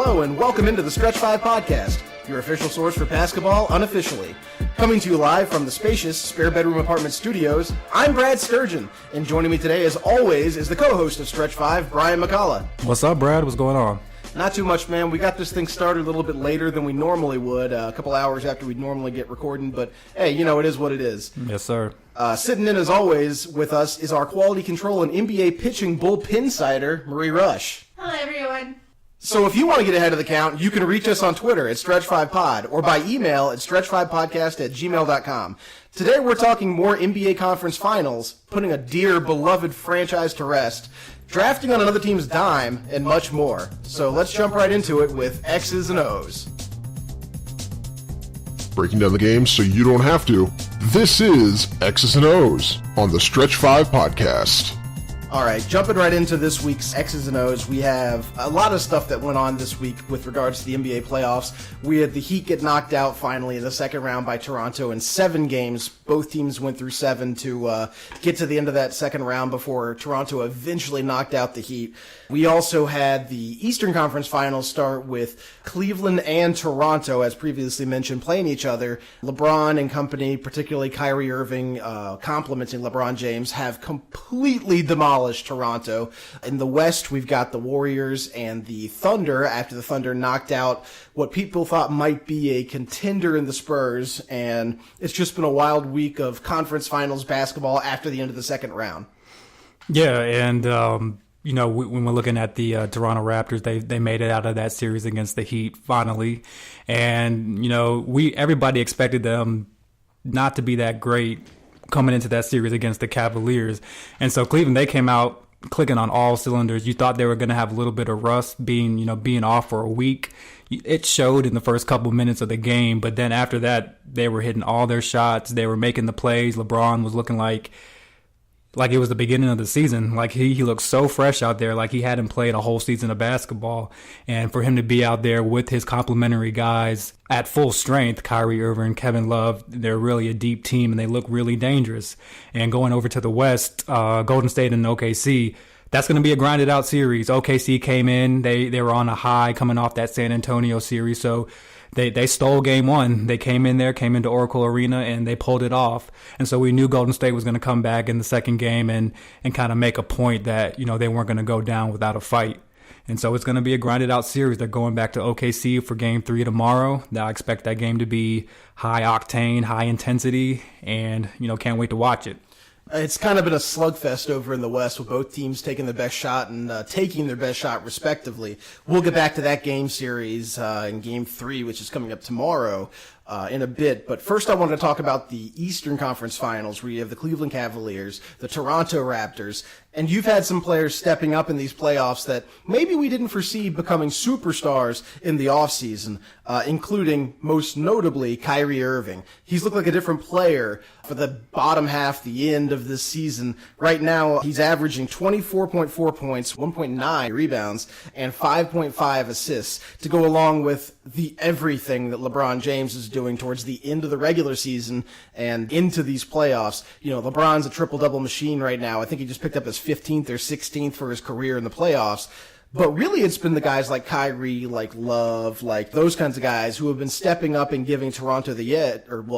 Hello and welcome into the Stretch 5 podcast, your official source for basketball unofficially. Coming to you live from the spacious spare bedroom apartment studios, I'm Brad Sturgeon, and joining me today as always is the co-host of Stretch 5, Brian McCullough. What's up, Brad? What's going on? Not too much, man. We got this thing started a little bit later than we normally would, a couple hours after we'd normally get recording, but hey, you know, it is what it is. Yes, sir. Sitting in as always with us is our quality control and NBA pitching bullpen insider, Marie Rush. Hello, everyone. So if you want to get ahead of the count, you can reach us on Twitter at Stretch5Pod or by email at stretch5podcast@gmail.com. Today we're talking more NBA Conference Finals, putting a dear, beloved franchise to rest, drafting on another team's dime, and much more. So let's jump right into it with X's and O's. Breaking down the game so you don't have to. This is X's and O's on the Stretch 5 podcast. All right, jumping right into this week's X's and O's, we have a lot of stuff that went on this week with regards to the NBA playoffs. We had the Heat get knocked out finally in the second round by Toronto in 7 games. Both teams went through 7 to get to the end of that second round before Toronto eventually knocked out the Heat. We also had the Eastern Conference Finals start with Cleveland and Toronto, as previously mentioned, playing each other. LeBron and company, particularly Kyrie Irving, complimenting LeBron James, have completely demolished Toronto. In the West, we've got the Warriors and the Thunder, after the Thunder knocked out what people thought might be a contender in the Spurs, and it's just been a wild week of conference finals basketball after the end of the second round. Yeah, and you know, when we're looking at the Toronto Raptors, they made it out of that series against the Heat finally, and you know, everybody expected them not to be that great coming into that series against the Cavaliers. And so Cleveland, they came out clicking on all cylinders. You thought they were going to have a little bit of rust being off for a week. It showed in the first couple minutes of the game, but then after that, they were hitting all their shots. They were making the plays. LeBron was looking like it was the beginning of the season. Like he looked so fresh out there, like he hadn't played a whole season of basketball. And for him to be out there with his complementary guys at full strength, Kyrie Irving, Kevin Love, they're really a deep team and they look really dangerous. And going over to the West, Golden State and OKC, that's going to be a grinded out series. OKC came in, they were on a high coming off that San Antonio series. So They stole game one. They came into Oracle Arena, and they pulled it off. And so we knew Golden State was going to come back in the second game and kind of make a point that, you know, they weren't going to go down without a fight. And so it's going to be a grinded out series. They're going back to OKC for game 3 tomorrow. Now I expect that game to be high octane, high intensity, and, you know, can't wait to watch it. It's kind of been a slugfest over in the West with both teams taking their best shot and taking their best shot respectively. We'll get back to that game series in Game 3, which is coming up tomorrow in a bit. But first I wanted to talk about the Eastern Conference Finals, where you have the Cleveland Cavaliers, the Toronto Raptors, and you've had some players stepping up in these playoffs that maybe we didn't foresee becoming superstars in the offseason, including, most notably, Kyrie Irving. He's looked like a different player for the bottom half, the end of this season. Right now, he's averaging 24.4 points, 1.9 rebounds, and 5.5 assists to go along with the everything that LeBron James is doing towards the end of the regular season and into these playoffs. You know, LeBron's a triple-double machine right now. I think he just picked up his 15th or 16th for his career in the playoffs. But really, it's been the guys like Kyrie, like Love, like those kinds of guys who have been stepping up and giving Toronto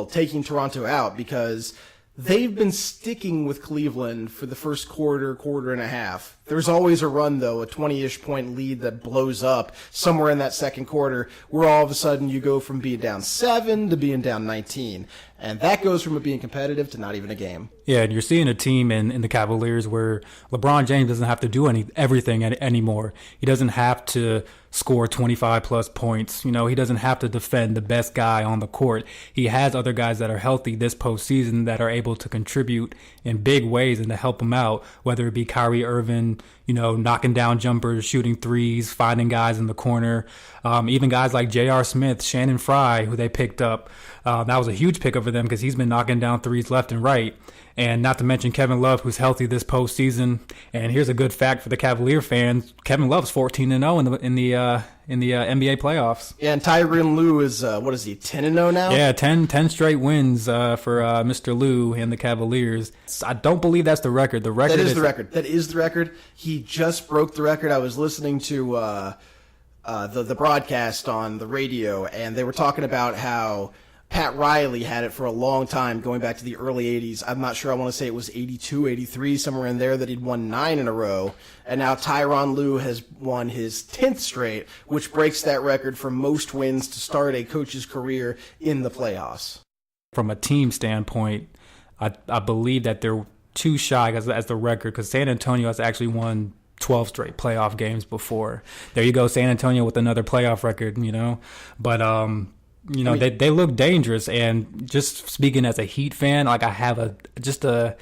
taking Toronto out, because they've been sticking with Cleveland for the first quarter and a half. There's always a run, though, a 20-ish point lead that blows up somewhere in that second quarter, where all of a sudden you go from being down 7 to being down 19. And that goes from it being competitive to not even a game. Yeah, and you're seeing a team in the Cavaliers where LeBron James doesn't have to do everything anymore. He doesn't have to score 25-plus points. You know, he doesn't have to defend the best guy on the court. He has other guys that are healthy this postseason that are able to contribute in big ways and to help him out, whether it be Kyrie Irving, you know, knocking down jumpers, shooting threes, finding guys in the corner. Even guys like J.R. Smith, Shannon Fry, who they picked up. That was a huge pickup for them because he's been knocking down threes left and right. And not to mention Kevin Love, who's healthy this postseason. And here's a good fact for the Cavalier fans: Kevin Love's 14-0 in the NBA playoffs. Yeah, and Tyronn Lue is 10-0 now? Yeah, 10 straight wins for Mr. Lue and the Cavaliers. I don't believe that's the record. That is the record. He just broke the record. I was listening to the broadcast on the radio, and they were talking about how Pat Riley had it for a long time, going back to the early 80s. I'm not sure, I want to say it was 82, 83, somewhere in there, that he'd won 9 in a row. And now Tyronn Lue has won his 10th straight, which breaks that record for most wins to start a coach's career in the playoffs. From a team standpoint, I believe that they're too shy as the record, because San Antonio has actually won 12 straight playoff games before. There you go, San Antonio with another playoff record, But, they look dangerous, and just speaking as a Heat fan, like I have just a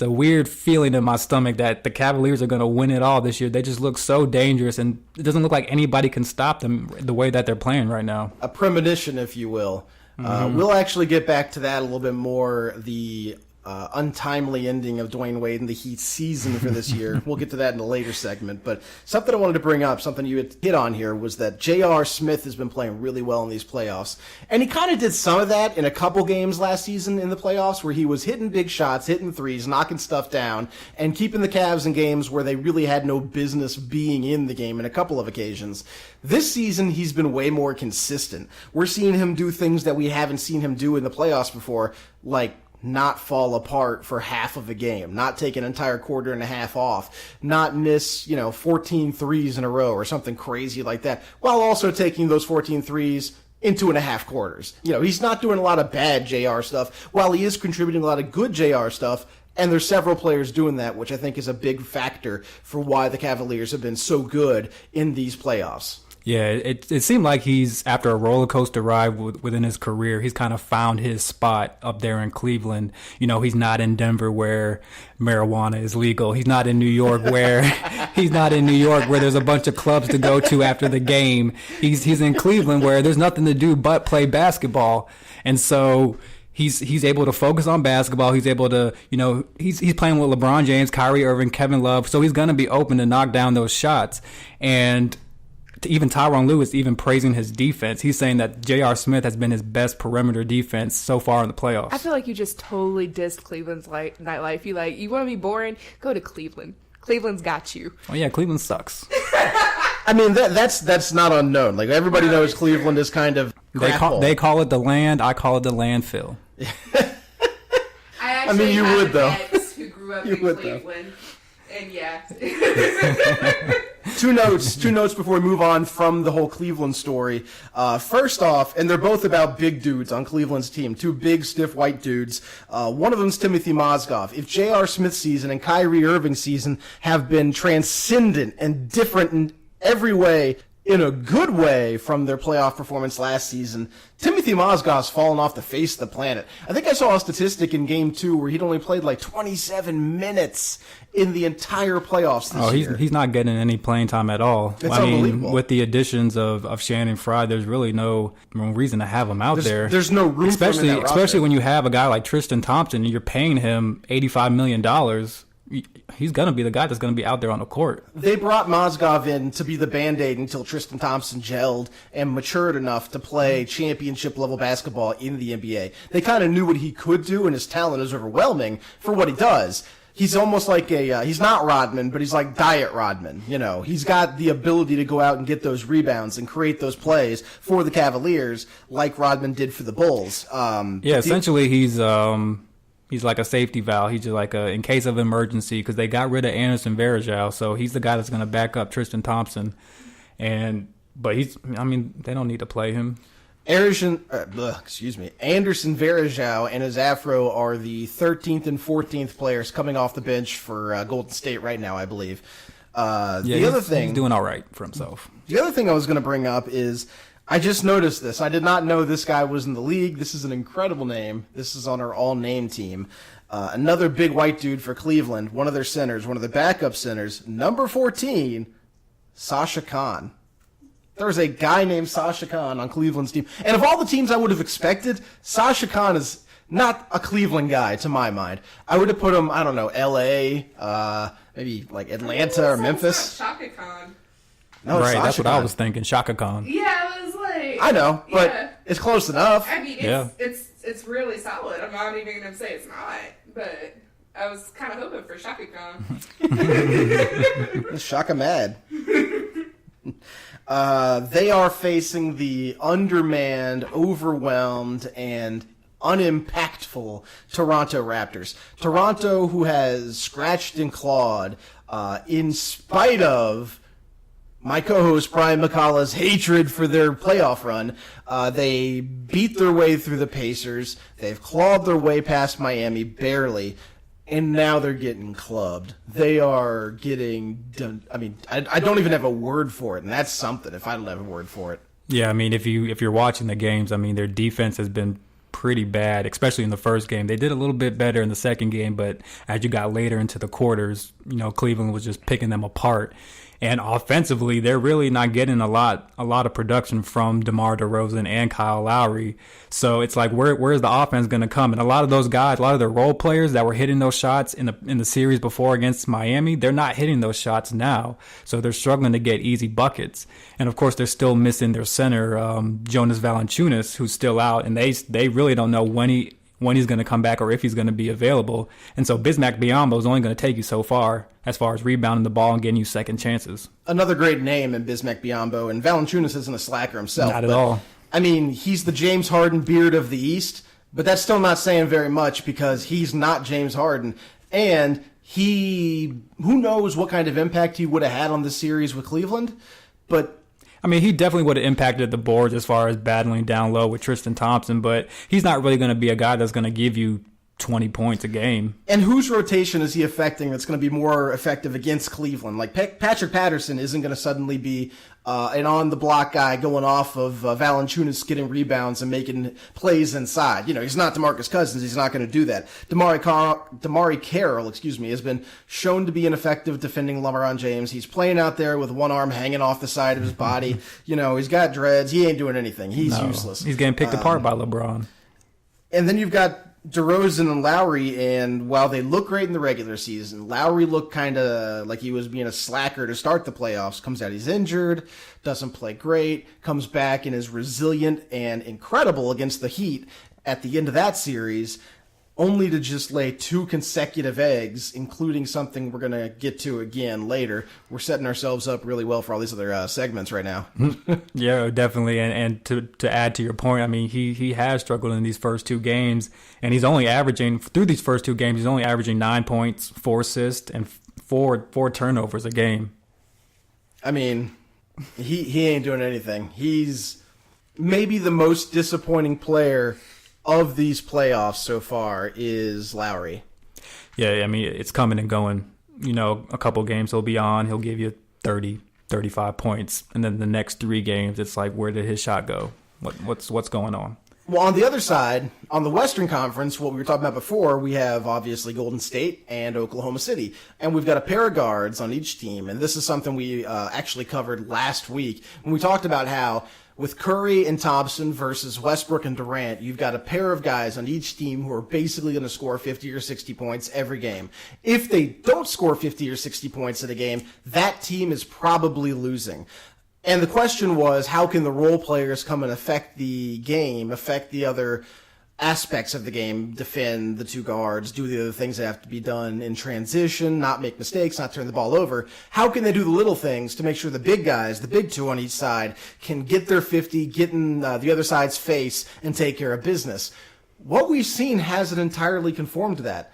weird feeling in my stomach that the Cavaliers are going to win it all this year. They just look so dangerous, and it doesn't look like anybody can stop them the way that they're playing right now. A premonition, if you will. We'll actually get back to that a little bit more, the untimely ending of Dwayne Wade and the Heat season for this year. We'll get to that in a later segment. But something I wanted to bring up, something you had hit on here, was that J.R. Smith has been playing really well in these playoffs. And he kind of did some of that in a couple games last season in the playoffs, where he was hitting big shots, hitting threes, knocking stuff down, and keeping the Cavs in games where they really had no business being in the game in a couple of occasions. This season, he's been way more consistent. We're seeing him do things that we haven't seen him do in the playoffs before, like not fall apart for half of a game, not take an entire quarter and a half off, not miss, 14 threes in a row or something crazy like that, while also taking those 14 threes in 2.5 quarters. He's not doing a lot of bad JR stuff, while he is contributing a lot of good JR stuff, and there's several players doing that, which I think is a big factor for why the Cavaliers have been so good in these playoffs. Yeah, it seemed like he's, after a roller coaster ride within his career, he's kind of found his spot up there in Cleveland. He's not in Denver where marijuana is legal. He's not in New York where there's a bunch of clubs to go to after the game. He's in Cleveland where there's nothing to do but play basketball. And so he's able to focus on basketball. He's able to, he's playing with LeBron James, Kyrie Irving, Kevin Love. So he's going to be open to knock down those shots. And even Tyronn Lue is even praising his defense. He's saying that J.R. Smith has been his best perimeter defense so far in the playoffs. I feel like you just totally dissed Cleveland's nightlife. You want to be boring? Go to Cleveland. Cleveland's got you. Oh yeah, Cleveland sucks. I mean, that's not unknown. Like, everybody knows Cleveland is kind of they call it the land. I call it the landfill. I mean, you would though. Who grew up in Cleveland, and yeah. Two notes before we move on from the whole Cleveland story. First off, and they're both about big dudes on Cleveland's team, two big, stiff white dudes. One of them's Timothy Mozgov. If J.R. Smith's season and Kyrie Irving's season have been transcendent and different in every way, in a good way, from their playoff performance last season, Timothy Mozgov's fallen off the face of the planet. I think I saw a statistic in Game 2 where he'd only played like 27 minutes in the entire playoffs this year. He's not getting any playing time at all. It's unbelievable. With the additions of Shannon Fry, there's really no reason to have him out there. There's no room for him in that roster. Especially when you have a guy like Tristan Thompson and you're paying him $85 million. He's going to be the guy that's going to be out there on the court. They brought Mozgov in to be the Band-Aid until Tristan Thompson gelled and matured enough to play championship-level basketball in the NBA. They kind of knew what he could do, and his talent is overwhelming for what he does. He's almost like he's not Rodman, but he's like Diet Rodman. He's got the ability to go out and get those rebounds and create those plays for the Cavaliers like Rodman did for the Bulls. Essentially he's like a safety valve. He's just like in case of emergency, because they got rid of Anderson Varejao, so he's the guy that's going to back up Tristan Thompson. But they don't need to play him. Anderson Varejao and his afro are the 13th and 14th players coming off the bench for Golden State right now, I believe. He's doing all right for himself. The other thing I was going to bring up is, I just noticed this. I did not know this guy was in the league. This is an incredible name. This is on our all-name team. Another big white dude for Cleveland, one of their centers, one of their backup centers, number 14, Sasha Khan. There's a guy named Sasha Khan on Cleveland's team. And of all the teams I would have expected, Sasha Khan is not a Cleveland guy, to my mind. I would have put him, I don't know, L.A., maybe like Atlanta or Memphis. Shaka Khan. No, right, Sasha that's what Khan. I was thinking, Shaka Khan. Yeah, I was like... I know, but it's close enough. I mean, it's really solid. I'm not even going to say it's not, but I was kind of hoping for Shaka Khan. Shaka mad. They are facing the undermanned, overwhelmed, and unimpactful Toronto Raptors. Toronto, who has scratched and clawed in spite of my co-host Brian McCullough's hatred for their playoff run. They beat their way through the Pacers. They've clawed their way past Miami, barely. And now they're getting clubbed. They are getting done. I mean, I don't even have a word for it, and that's something if I don't have a word for it. Yeah, I mean, if you're watching the games, I mean, their defense has been pretty bad, especially in the first game. They did a little bit better in the second game, but as you got later into the quarters, Cleveland was just picking them apart. And offensively, they're really not getting a lot of production from DeMar DeRozan and Kyle Lowry. So it's like, where's the offense going to come? And a lot of those guys, a lot of their role players that were hitting those shots in the series before against Miami, they're not hitting those shots now. So they're struggling to get easy buckets. And of course, they're still missing their center, Jonas Valanciunas, who's still out, and they really don't know when he's going to come back or if he's going to be available. And so Bismack Biyombo is only going to take you so far as rebounding the ball and getting you second chances. Another great name in Bismack Biyombo, and Valanciunas isn't a slacker himself. Not at all. I mean, he's the James Harden beard of the East, but that's still not saying very much because he's not James Harden. And who knows what kind of impact he would have had on the series with Cleveland, but I mean, he definitely would have impacted the boards as far as battling down low with Tristan Thompson, but he's not really going to be a guy that's going to give you 20 points a game. And whose rotation is he affecting that's going to be more effective against Cleveland? Like Patrick Patterson isn't going to suddenly be an on-the-block guy going off of Valanciunas getting rebounds and making plays inside. He's not DeMarcus Cousins. He's not going to do that. Damari Carroll, has been shown to be ineffective defending LeBron James. He's playing out there with one arm hanging off the side of his body. He's got dreads. He ain't doing anything. He's useless. He's getting picked apart by LeBron. And then you've got DeRozan and Lowry, and while they look great in the regular season, Lowry looked kind of like he was being a slacker to start the playoffs. Comes out, he's injured, doesn't play great, comes back and is resilient and incredible against the Heat at the end of that series, only to just lay 2 consecutive eggs, including something we're going to get to again later. We're setting ourselves up really well for all these other segments right now. Yeah, definitely. And to add to your point, I mean, he has struggled in these first 2 games, and he's only averaging, through these first 2 games, he's only averaging 9 points, 4 assists, and four turnovers a game. I mean, he ain't doing anything. He's maybe the most disappointing player of these playoffs so far is Lowry. Yeah, I mean, it's coming and going. A couple games he'll be on, he'll give you 30, 35 points. And then the next 3 games, it's like, where did his shot go? What's going on? Well, on the other side, on the Western Conference, what we were talking about before, we have obviously Golden State and Oklahoma City. And we've got a pair of guards on each team. And this is something we actually covered last week when we talked about how with Curry and Thompson versus Westbrook and Durant, you've got a pair of guys on each team who are basically going to score 50 or 60 points every game. If they don't score 50 or 60 points in a game, that team is probably losing. And the question was, how can the role players come and affect the game, affect the other aspects of the game, defend the 2 guards, do the other things that have to be done in transition, not make mistakes, not turn the ball over. How can they do the little things to make sure the big guys, the big 2 on each side, can get their 50, get in the other side's face, and take care of business? What we've seen hasn't entirely conformed to that.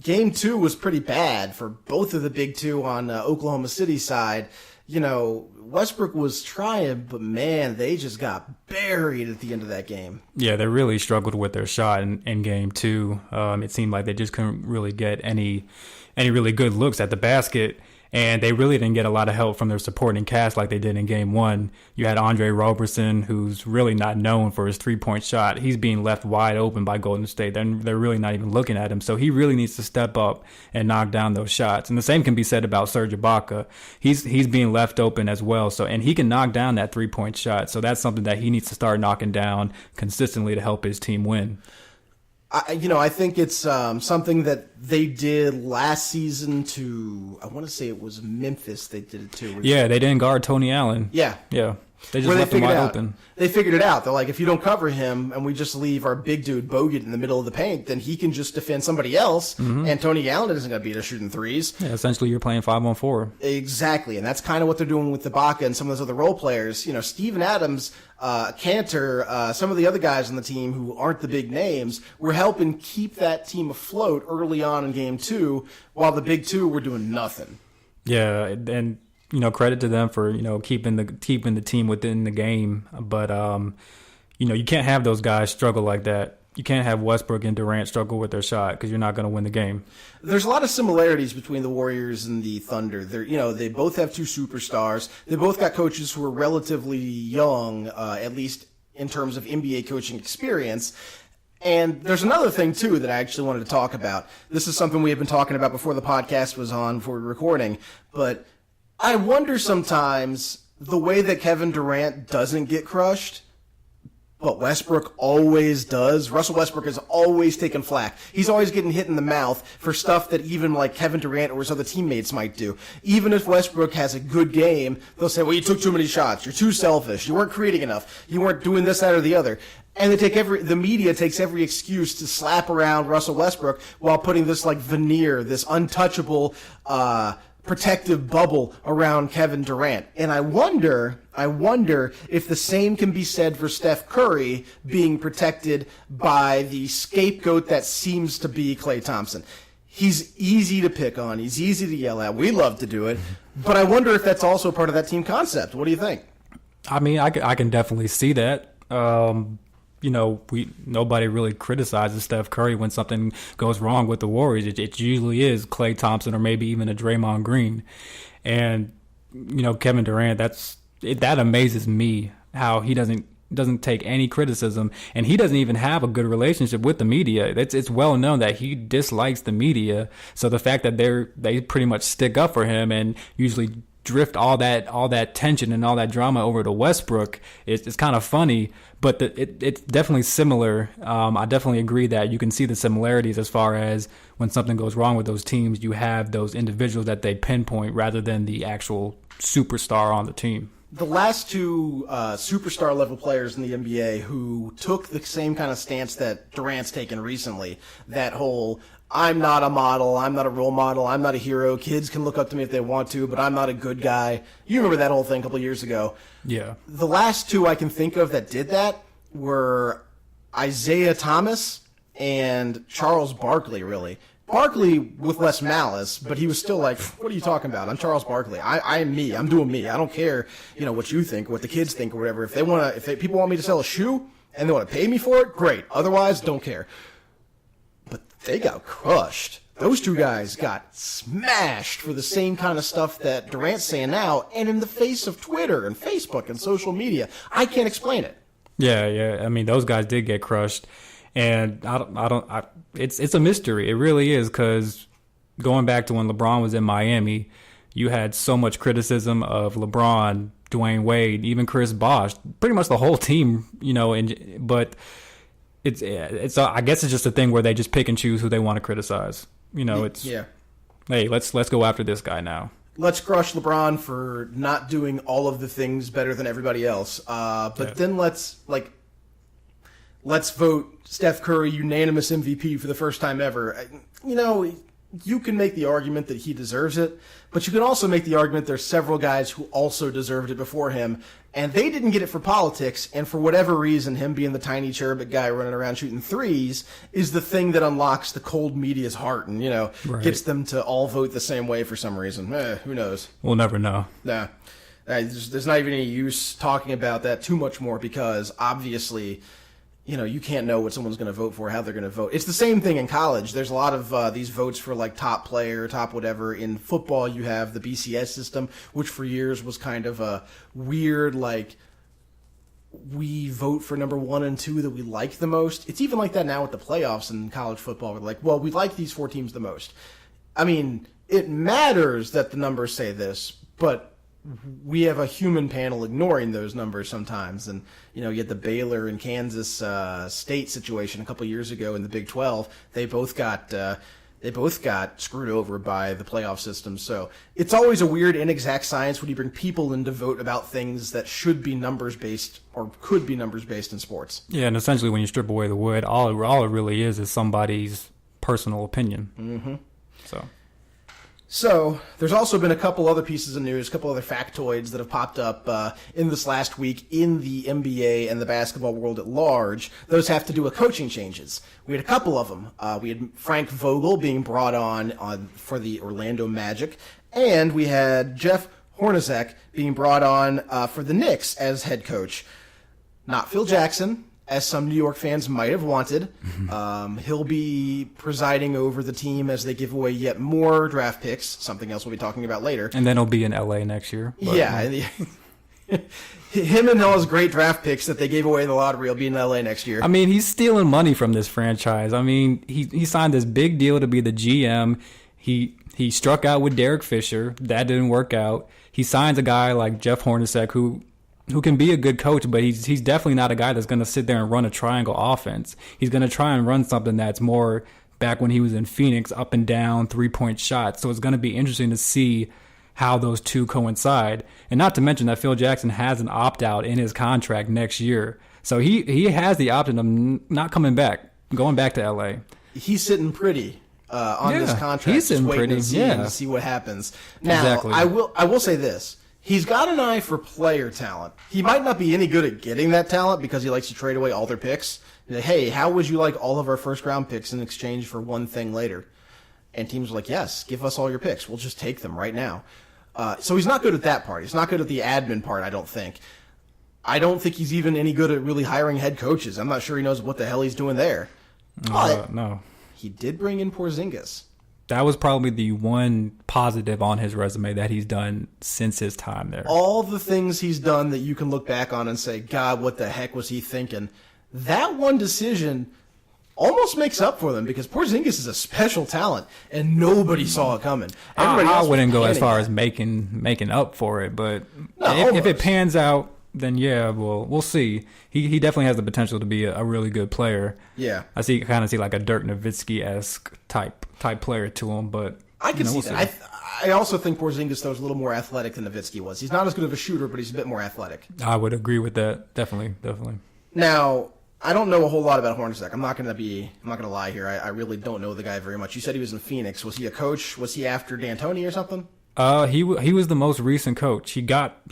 Game 2 was pretty bad for both of the big 2 on Oklahoma City's side. Westbrook was trying, but man, they just got buried at the end of that game. Yeah, they really struggled with their shot in game 2. It seemed like they just couldn't really get any really good looks at the basket. And they really didn't get a lot of help from their supporting cast like they did in Game 1. You had Andre Roberson, who's really not known for his three-point shot. He's being left wide open by Golden State. They're really not even looking at him. So he really needs to step up and knock down those shots. And the same can be said about Serge Ibaka. He's being left open as well. And he can knock down that three-point shot. So that's something that he needs to start knocking down consistently to help his team win. I think it's something that they did last season to, I want to say it was Memphis they did it to. Yeah, they didn't guard Tony Allen. Yeah. They just Where left him figured wide out. open. They figured it out. They're like, if you don't cover him and we just leave our big dude Bogut in the middle of the paint, then he can just defend somebody else, and Tony Allen isn't going to beat us shooting threes. Yeah, essentially, you're playing 5-on-4. Exactly, and that's kind of what they're doing with Ibaka and some of those other role players. Steven Adams, Cantor, some of the other guys on the team who aren't the big names were helping keep that team afloat early on in Game 2, while the big two were doing nothing. Yeah, and credit to them for keeping the team within the game. But you can't have those guys struggle like that. You can't have Westbrook and Durant struggle with their shot because you're not going to win the game. There's a lot of similarities between the Warriors and the Thunder. They both have two superstars. They both got coaches who are relatively young, at least in terms of NBA coaching experience. And there's another thing, too, that I actually wanted to talk about. This is something we have been talking about before the podcast was on, before we were recording. But I wonder sometimes the way that Kevin Durant doesn't get crushed, but Westbrook always does. Russell Westbrook is always taking flack. He's always getting hit in the mouth for stuff that even like Kevin Durant or his other teammates might do. Even if Westbrook has a good game, they'll say, well, you took too many shots. You're too selfish. You weren't creating enough. You weren't doing this, that, or the other. And the media takes every excuse to slap around Russell Westbrook while putting this like veneer, this untouchable, protective bubble around Kevin Durant. And I wonder if the same can be said for Steph Curry being protected by the scapegoat that seems to be Klay Thompson. He's easy to pick on. He's easy to yell at. We love to do it. But I wonder if that's also part of that team concept. What do you think? I mean, I can definitely see that. Nobody really criticizes Steph Curry when something goes wrong with the Warriors. It usually is Klay Thompson or maybe even a Draymond Green. And, Kevin Durant, that amazes me how he doesn't take any criticism, and he doesn't even have a good relationship with the media. It's well known that he dislikes the media. So the fact that they pretty much stick up for him and usually drift all that tension and all that drama over to Westbrook, it's kind of funny, but it's definitely similar. I definitely agree that you can see the similarities as far as when something goes wrong with those teams, you have those individuals that they pinpoint rather than the actual superstar on the team. The last two superstar level players in the NBA who took the same kind of stance that Durant's taken recently, that whole I'm not a model, I'm not a role model, I'm not a hero, kids can look up to me if they want to, but I'm not a good guy. You remember that whole thing a couple of years ago. Yeah. The last two I can think of that did that were Isaiah Thomas and Charles Barkley, really. Barkley with less malice, but he was still like, what are you talking about? I'm Charles Barkley. I am me. I'm doing me. I don't care, what you think, what the kids think or whatever. If people want me to sell a shoe and they want to pay me for it, great. Otherwise, don't care. But they got crushed. Those two guys got smashed for the same kind of stuff that Durant's saying now, and in the face of Twitter and Facebook and social media. I can't explain it. Yeah. I mean, those guys did get crushed. And it's a mystery. It really is, because going back to when LeBron was in Miami, you had so much criticism of LeBron, Dwayne Wade, even Chris Bosh, pretty much the whole team, but it's I guess it's just a thing where they just pick and choose who they want to criticize. Hey, let's go after this guy now. Let's crush LeBron for not doing all of the things better than everybody else. Then let's vote Steph Curry unanimous MVP for the first time ever. You can make the argument that he deserves it, but you can also make the argument there's several guys who also deserved it before him, and they didn't get it for politics, and for whatever reason, him being the tiny cherubic guy running around shooting threes is the thing that unlocks the cold media's heart and, Right. gets them to all vote the same way for some reason. Who knows? We'll never know. Nah. There's not even any use talking about that too much more because obviously you can't know what someone's going to vote for, how they're going to vote. It's the same thing in college. There's a lot of these votes for like top player, top whatever. In football, you have the BCS system, which for years was kind of a weird, like, we vote for number 1 and 2 that we like the most. It's even like that now with the playoffs in college football. We're like, well, we like these 4 teams the most. I mean, it matters that the numbers say this, but we have a human panel ignoring those numbers sometimes. And, you had the Baylor and Kansas State situation a couple years ago in the Big 12. They both got They both got screwed over by the playoff system. So it's always a weird, inexact science when you bring people in to vote about things that should be numbers-based or could be numbers-based in sports. Yeah, and essentially when you strip away the wood, all it really is somebody's personal opinion. Mm-hmm. So there's also been a couple other pieces of news, a couple other factoids that have popped up in this last week in the NBA and the basketball world at large. Those have to do with coaching changes. We had a couple of them. We had Frank Vogel being brought on for the Orlando Magic, and we had Jeff Hornacek being brought on for the Knicks as head coach. Not Phil Jackson, as some New York fans might have wanted. He'll be presiding over the team as they give away yet more draft picks, something else we'll be talking about later. And then he'll be in LA next year. Yeah. Him and all his great draft picks that they gave away in the lottery will be in LA next year. I mean, he's stealing money from this franchise. I mean, he signed this big deal to be the GM. He struck out with Derek Fisher. That didn't work out. He signs a guy like Jeff Hornacek who can be a good coach, but he's definitely not a guy that's going to sit there and run a triangle offense. He's going to try and run something that's more back when he was in Phoenix, up and down, 3-point shots. So it's going to be interesting to see how those two coincide. And not to mention that Phil Jackson has an opt-out in his contract next year. So he has the option of not coming back, going back to LA. He's sitting pretty on this contract. He's sitting pretty, to see what happens. Now, exactly. I will say this. He's got an eye for player talent. He might not be any good at getting that talent because he likes to trade away all their picks. Hey, how would you like all of our first-round picks in exchange for one thing later? And teams are like, yes, give us all your picks. We'll just take them right now. So he's not good at that part. He's not good at the admin part, I don't think. I don't think he's even any good at really hiring head coaches. I'm not sure he knows what the hell he's doing there. But no. He did bring in Porzingis. That was probably the one positive on his resume that he's done since his time there. All the things he's done that you can look back on and say, God, what the heck was he thinking? That one decision almost makes up for them because Porzingis is a special talent and nobody saw it coming. I wouldn't go as far as making up for it, but if it pans out, then yeah, we'll see. He definitely has the potential to be a really good player. Yeah, I kind of see like a Dirk Nowitzki-esque type player to him, but I can see that. I also think Porzingis though is a little more athletic than Nowitzki was. He's not as good of a shooter, but he's a bit more athletic. I would agree with that. Definitely. Now, I don't know a whole lot about Hornacek. I'm not going to lie here. I really don't know the guy very much. You said he was in Phoenix. Was he a coach? Was he after D'Antoni or something? He was the most recent coach. He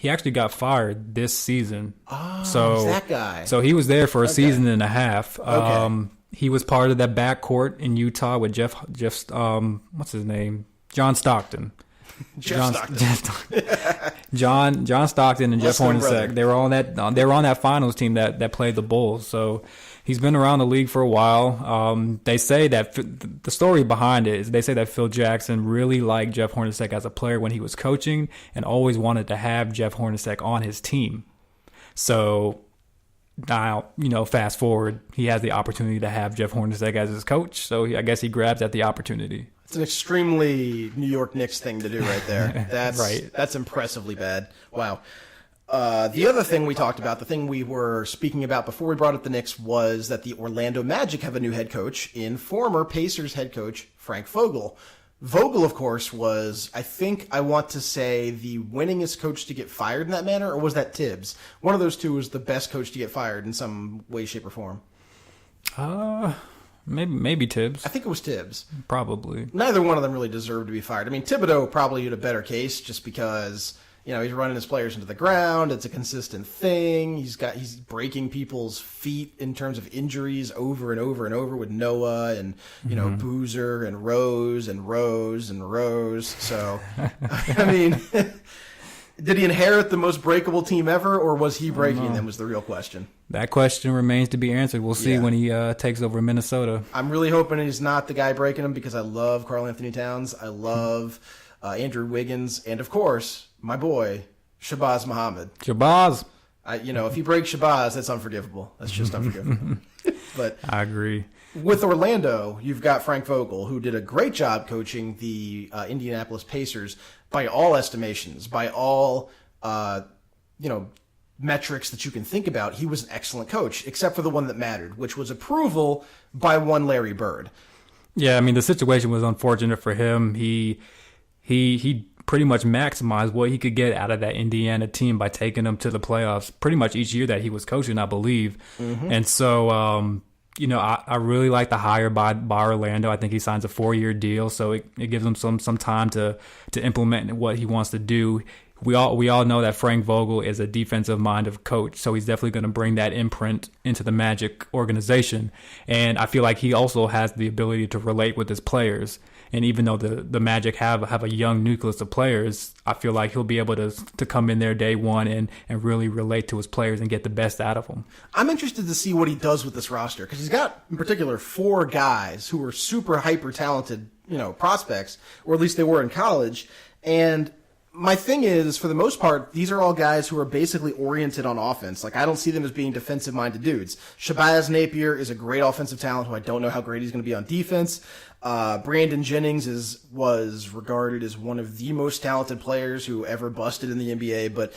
actually got fired this season. Oh, so that guy. So he was there for a season and a half. Okay. He was part of that backcourt in Utah with Jeff what's his name? John Stockton. John Stockton and Jeff Hornacek. They were on that finals team that played the Bulls. So he's been around the league for a while. They say that the story behind it is they say that Phil Jackson really liked Jeff Hornacek as a player when he was coaching and always wanted to have Jeff Hornacek on his team. So now, fast forward, he has the opportunity to have Jeff Hornacek as his coach. So I guess he grabs at the opportunity. It's an extremely New York Knicks thing to do right there. That's right. That's impressively bad. Wow. The other thing we talked about, the thing we were speaking about before we brought up the Knicks, was that the Orlando Magic have a new head coach in former Pacers head coach Frank Vogel. Vogel, of course, was, I want to say, the winningest coach to get fired in that manner, or was that Tibbs? One of those two was the best coach to get fired in some way, shape, or form. Maybe Tibbs. I think it was Tibbs. Probably. Neither one of them really deserved to be fired. I mean, Thibodeau probably had a better case just because, he's running his players into the ground. It's a consistent thing. He's breaking people's feet in terms of injuries over and over and over with Noah and, Boozer and Rose and Rose and Rose. So, I mean, did he inherit the most breakable team ever, or was he breaking them was the real question. That question remains to be answered. We'll see when he takes over Minnesota. I'm really hoping he's not the guy breaking them because I love Karl Anthony Towns. I love Andrew Wiggins. And, of course, my boy, Shabazz Muhammad. Shabazz. If you break Shabazz, that's unforgivable. That's just unforgivable. But I agree. With Orlando, you've got Frank Vogel, who did a great job coaching the Indianapolis Pacers by all estimations, by all, metrics that you can think about. He was an excellent coach, except for the one that mattered, which was approval by one Larry Bird. Yeah, I mean, the situation was unfortunate for him. He pretty much maximized what he could get out of that Indiana team by taking them to the playoffs pretty much each year that he was coaching, I believe. And so, I really like the hire by Orlando. I think he signs a 4-year deal, so it gives him some time to implement what he wants to do. We all know that Frank Vogel is a defensive-minded coach, so he's definitely going to bring that imprint into the Magic organization. And I feel like he also has the ability to relate with his players. And even though the Magic have a young nucleus of players, I feel like he'll be able to come in there day one and really relate to his players and get the best out of them. I'm interested to see what he does with this roster because he's got, in particular, 4 guys who are super hyper-talented, prospects, or at least they were in college. And my thing is, for the most part, these are all guys who are basically oriented on offense. Like, I don't see them as being defensive-minded dudes. Shabazz Napier is a great offensive talent who I don't know how great he's going to be on defense. Brandon Jennings was regarded as one of the most talented players who ever busted in the NBA, but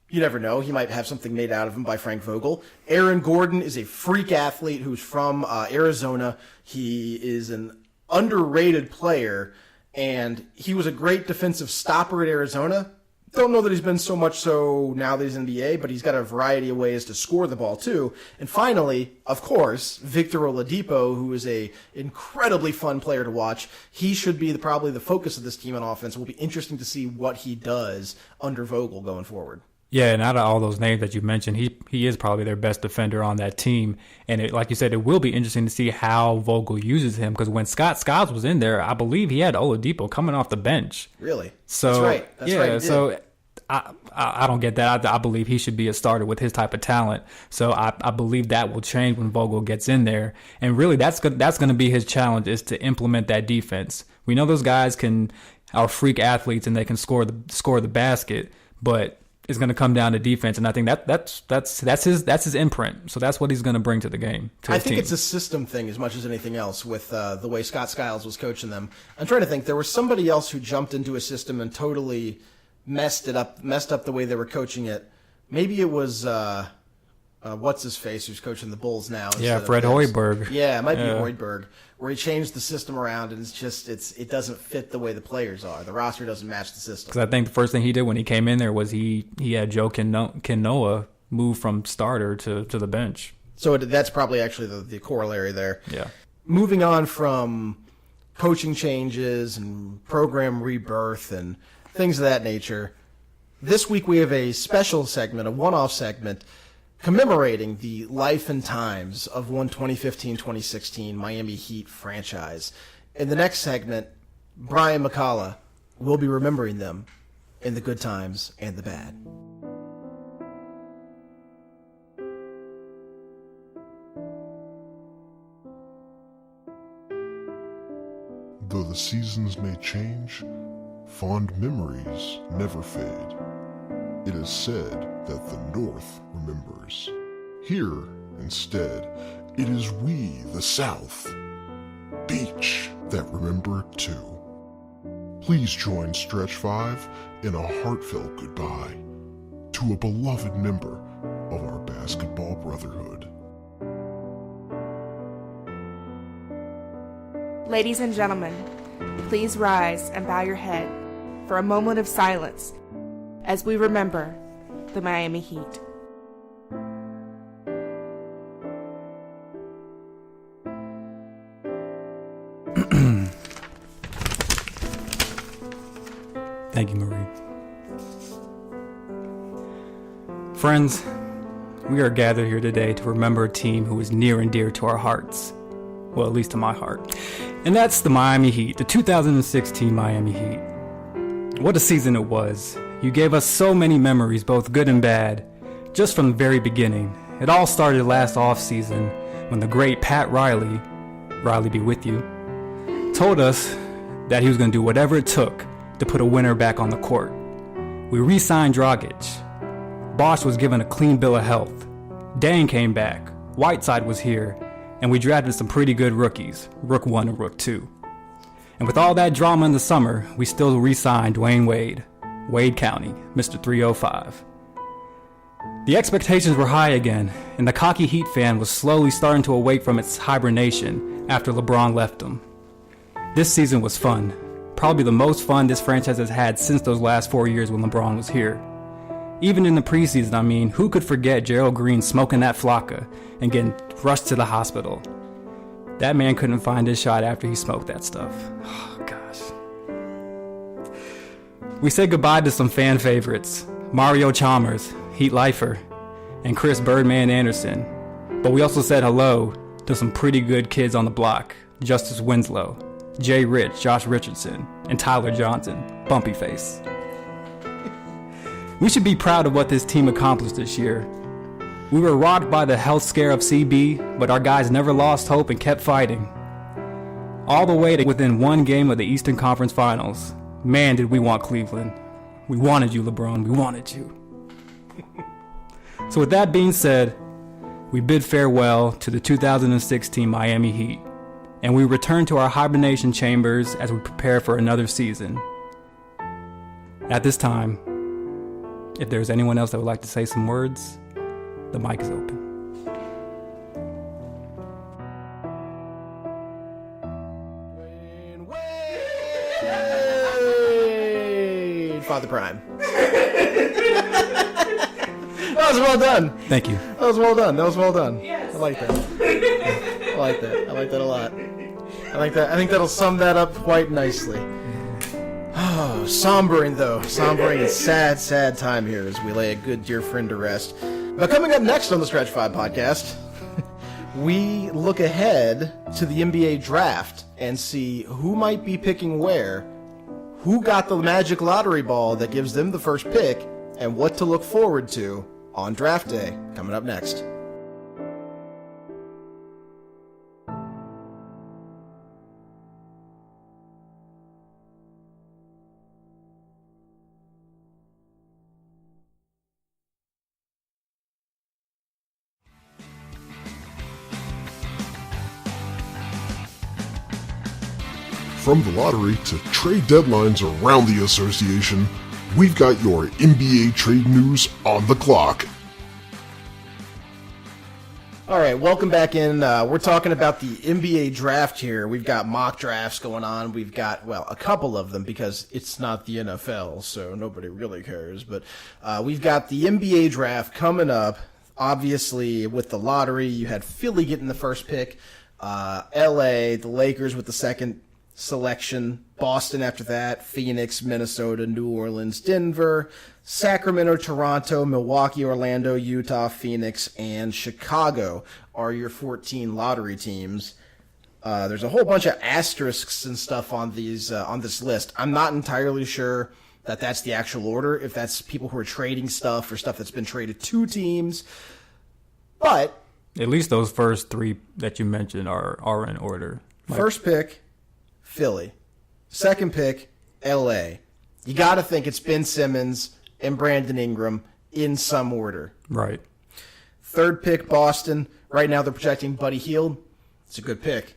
you never know. He might have something made out of him by Frank Vogel. Aaron Gordon is a freak athlete who's from Arizona. He is an underrated player, and he was a great defensive stopper at Arizona. Don't know that he's been so much so now that he's in the NBA, but he's got a variety of ways to score the ball too. And finally, of course, Victor Oladipo, who is a incredibly fun player to watch. He should be probably the focus of this team on offense. It will be interesting to see what he does under Vogel going forward. Yeah, and out of all those names that you mentioned, he is probably their best defender on that team. And like you said, it will be interesting to see how Vogel uses him because when Scott Skiles was in there, I believe he had Oladipo coming off the bench. Really? So, that's right. That's right. So I don't get that. I believe he should be a starter with his type of talent. So I believe that will change when Vogel gets in there. And really, that's going to be his challenge is to implement that defense. We know those guys are freak athletes and they can score the basket, but it's going to come down to defense, and I think that's his imprint. So that's what he's going to bring to the game. I think it's a system thing as much as anything else with the way Scott Skiles was coaching them. I'm trying to think. There was somebody else who jumped into a system and totally messed up the way they were coaching it. Maybe it was what's his face who's coaching the Bulls now. Yeah, Fred Hoiberg. Yeah, it might be Hoiberg, where he changed the system around, and it doesn't fit the way the players are. The roster doesn't match the system. Because I think the first thing he did when he came in there was he had Joe Noah move from starter to the bench. So that's probably actually the corollary there. Yeah. Moving on from coaching changes and program rebirth and things of that nature, this week we have a special segment, a one-off segment, commemorating the life and times of one 2015-2016 Miami Heat franchise. In the next segment, Brian McCullough will be remembering them in the good times and the bad. Though the seasons may change, fond memories never fade. It is said that the North remembers. Here, instead, it is we, the South, Beach, that remember too. Please join Stretch 5 in a heartfelt goodbye to a beloved member of our basketball brotherhood. Ladies and gentlemen, please rise and bow your head for a moment of silence as we remember the Miami Heat. Thank you, Marie. Friends, we are gathered here today to remember a team who is near and dear to our hearts. Well, at least to my heart. And that's the Miami Heat, the 2016 Miami Heat. What a season it was. You gave us so many memories, both good and bad, just from the very beginning. It all started last offseason when the great Pat Riley be with you, told us that he was going to do whatever it took to put a winner back on the court. We re-signed Dragic. Bosh was given a clean bill of health. Dane came back. Whiteside was here. And we drafted some pretty good rookies, Rook 1 and Rook 2. And with all that drama in the summer, we still re-signed Dwayne Wade County, Mr. 305. The expectations were high again, and the cocky Heat fan was slowly starting to awake from its hibernation after LeBron left them. This season was fun. Probably the most fun this franchise has had since those last 4 years when LeBron was here. Even in the preseason, who could forget Gerald Green smoking that flocka and getting rushed to the hospital? That man couldn't find his shot after he smoked that stuff. Oh, gosh. We said goodbye to some fan favorites. Mario Chalmers, Heat Lifer, and Chris Birdman Anderson. But we also said hello to some pretty good kids on the block. Justice Winslow, Jay Rich, Josh Richardson, and Tyler Johnson, Bumpy Face. We should be proud of what this team accomplished this year. We were rocked by the health scare of CB, but our guys never lost hope and kept fighting. All the way to within one game of the Eastern Conference Finals. Man, did we want Cleveland. We wanted you, LeBron. We wanted you. So with that being said, we bid farewell to the 2016 Miami Heat, and we return to our hibernation chambers as we prepare for another season. At this time, if there's anyone else that would like to say some words, the mic is open. Wait, Father Prime. That was well done. Thank you. That was well done. Yes. I like that. I like that a lot. I think that'll sum that up quite nicely. Oh, sombering and sad time here as we lay a good dear friend to rest. But coming up next on the Stretch 5 podcast, we look ahead to the NBA draft and see who might be picking where, who got the magic lottery ball that gives them the first pick, and what to look forward to on draft day. Coming up next. From the lottery to trade deadlines around the association, we've got your NBA trade news on the clock. All right, welcome back in. We're talking about the NBA draft here. We've got mock drafts going on. We've got, well, a couple of them because it's not the NFL, so nobody really cares. But we've got the NBA draft coming Obviously, with the lottery, you had Philly getting the first pick, LA, the Lakers with the second selection, Boston after that, Phoenix, Minnesota, New Orleans, Denver, Sacramento, Toronto, Milwaukee, Orlando, Utah, Phoenix, and Chicago are your 14 lottery teams. There's a whole bunch of asterisks and stuff on these on this list. I'm not entirely sure that that's the actual order, if that's people who are trading stuff or stuff that's been traded to teams. But at least those first three that you mentioned are in order. First pick, Philly. Second pick, LA. You got to think it's Ben Simmons and Brandon Ingram in some order. Right. Third pick, Boston. Right now they're projecting Buddy Hield. It's a good pick.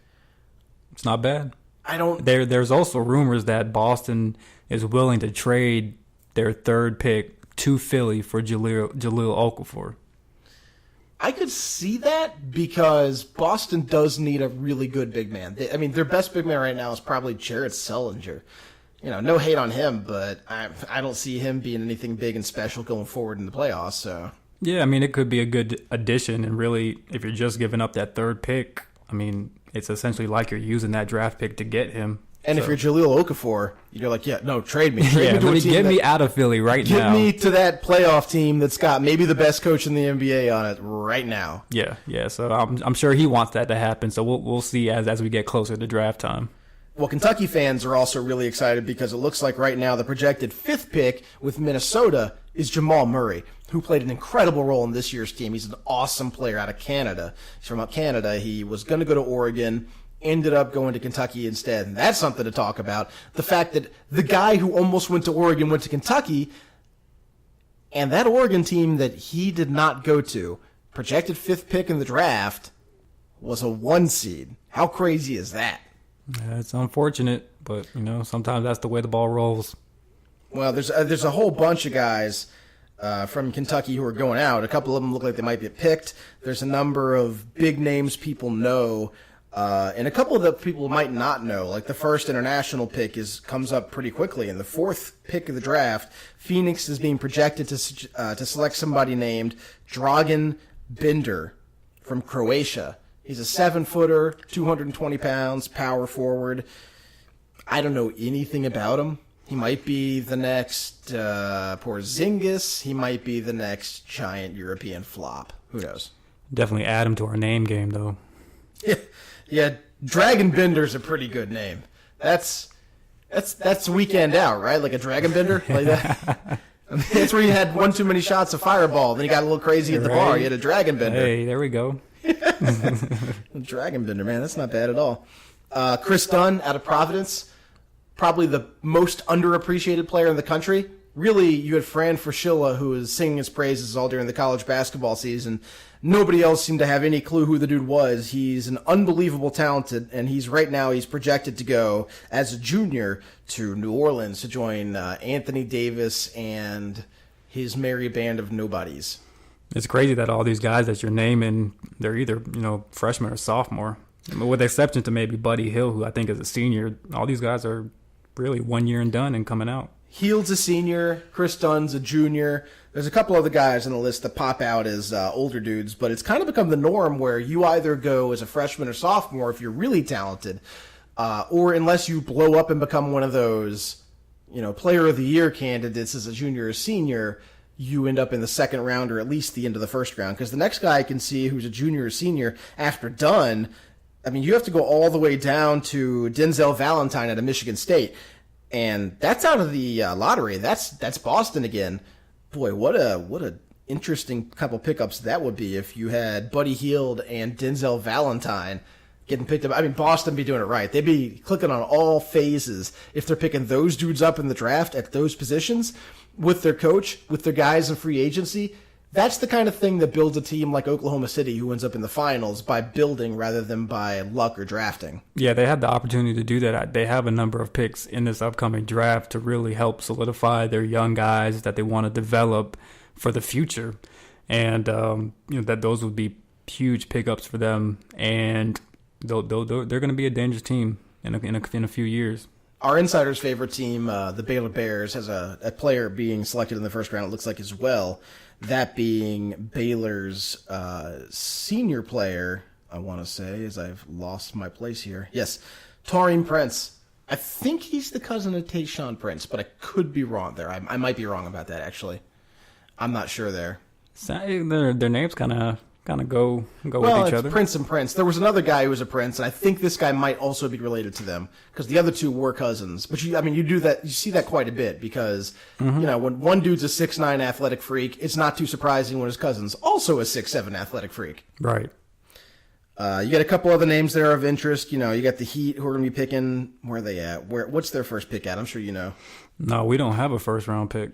It's not bad. There's also rumors that Boston is willing to trade their third pick to Philly for Jahlil Okafor. I could see that because Boston does need a really good big man. Their best big man right now is probably Jared Sullinger. No hate on him, but I don't see him being anything big and special going forward in the playoffs. So yeah, it could be a good addition. And really, if you're just giving up that third pick, it's essentially like you're using that draft pick to get him. And if you're Jahlil Okafor, you're like, yeah, no, trade me. Get me out of Philly now. Get me to that playoff team that's got maybe the best coach in the NBA on it right now. Yeah. So I'm sure he wants that to happen. So we'll see as we get closer to draft time. Well, Kentucky fans are also really excited because it looks like right now the projected fifth pick with Minnesota is Jamal Murray, who played an incredible role in this year's team. He's an awesome player out of Canada. He's from Canada. He was going to go to Oregon, ended up going to Kentucky instead. And that's something to talk about. The fact that the guy who almost went to Oregon went to Kentucky, and that Oregon team that he did not go to, projected fifth pick in the draft, was a 1 seed. How crazy is that? Yeah, it's unfortunate, but sometimes that's the way the ball rolls. Well, there's a whole bunch of guys from Kentucky who are going out. A couple of them look like they might get picked. There's a number of big names people know. And a couple of the people might not know, like the first international pick comes up pretty quickly. And the fourth pick of the draft, Phoenix is being projected to select somebody named Dragan Binder from Croatia. He's a 7-footer, 220 pounds, power forward. I don't know anything about him. He might be the next Porzingis. He might be the next giant European flop. Who knows? Definitely add him to our name game, though. Yeah, Dragon Bender's a pretty good name. That's Weekend Out, right? Like a Dragon Bender, like that. I mean, that's where you had one too many shots of Fireball, then you got a little crazy at the bar. You had a Dragon Bender. Hey, there we go. Dragon Bender, man, that's not bad at all. Chris Dunn out of Providence, probably the most underappreciated player in the country. Really, you had Fran Fraschilla, who was singing his praises all during the college basketball season. Nobody else seemed to have any clue who the dude was. He's an unbelievable talented, and he's projected to go as a junior to New Orleans to join Anthony Davis and his merry band of nobodies. It's crazy that all these guys that you're naming, they're either, freshman or sophomore. I mean, with the exception to maybe Buddy Hill, who I think is a senior. All these guys are really 1 year and done and coming out. Hield's a senior, Chris Dunn's a junior. There's a couple other guys on the list that pop out as older dudes, but it's kind of become the norm where you either go as a freshman or sophomore if you're really talented, or unless you blow up and become one of those, player of the year candidates as a junior or senior, you end up in the second round or at least the end of the first round. Because the next guy I can see who's a junior or senior after Dunn, I mean, you have to go all the way down to Denzel Valentine out of Michigan State. And that's out of the lottery. That's Boston again. Boy, what a interesting couple pickups that would be if you had Buddy Hield and Denzel Valentine getting picked up. I mean, Boston be doing it right. They'd be clicking on all phases if they're picking those dudes up in the draft at those positions with their coach, with their guys in free agency. That's the kind of thing that builds a team like Oklahoma City who ends up in the finals by building rather than by luck or drafting. Yeah, they had the opportunity to do that. They have a number of picks in this upcoming draft to really help solidify their young guys that they want to develop for the future. And, that those would be huge pickups for them. And they're going to be a dangerous team in a few years. Our insider's favorite team, the Baylor Bears, has a player being selected in the first round, it looks like, as well. That being Baylor's senior player, I want to say, as I've lost my place here. Yes, Taurean Prince. I think he's the cousin of Tayshaun Prince, but I could be wrong there. I might be wrong about that, actually. I'm not sure there. So their names kind of go with each other. Prince and Prince. There was another guy who was a Prince, and I think this guy might also be related to them because the other two were cousins. But you do that. You see that quite a bit because when one dude's a 6'9" athletic freak, it's not too surprising when his cousin's also a 6'7" athletic freak. Right. You got a couple other names there of interest. You got the Heat who are going to be picking. Where are they at? What's their first pick at? I'm sure you know. No, we don't have a first round pick.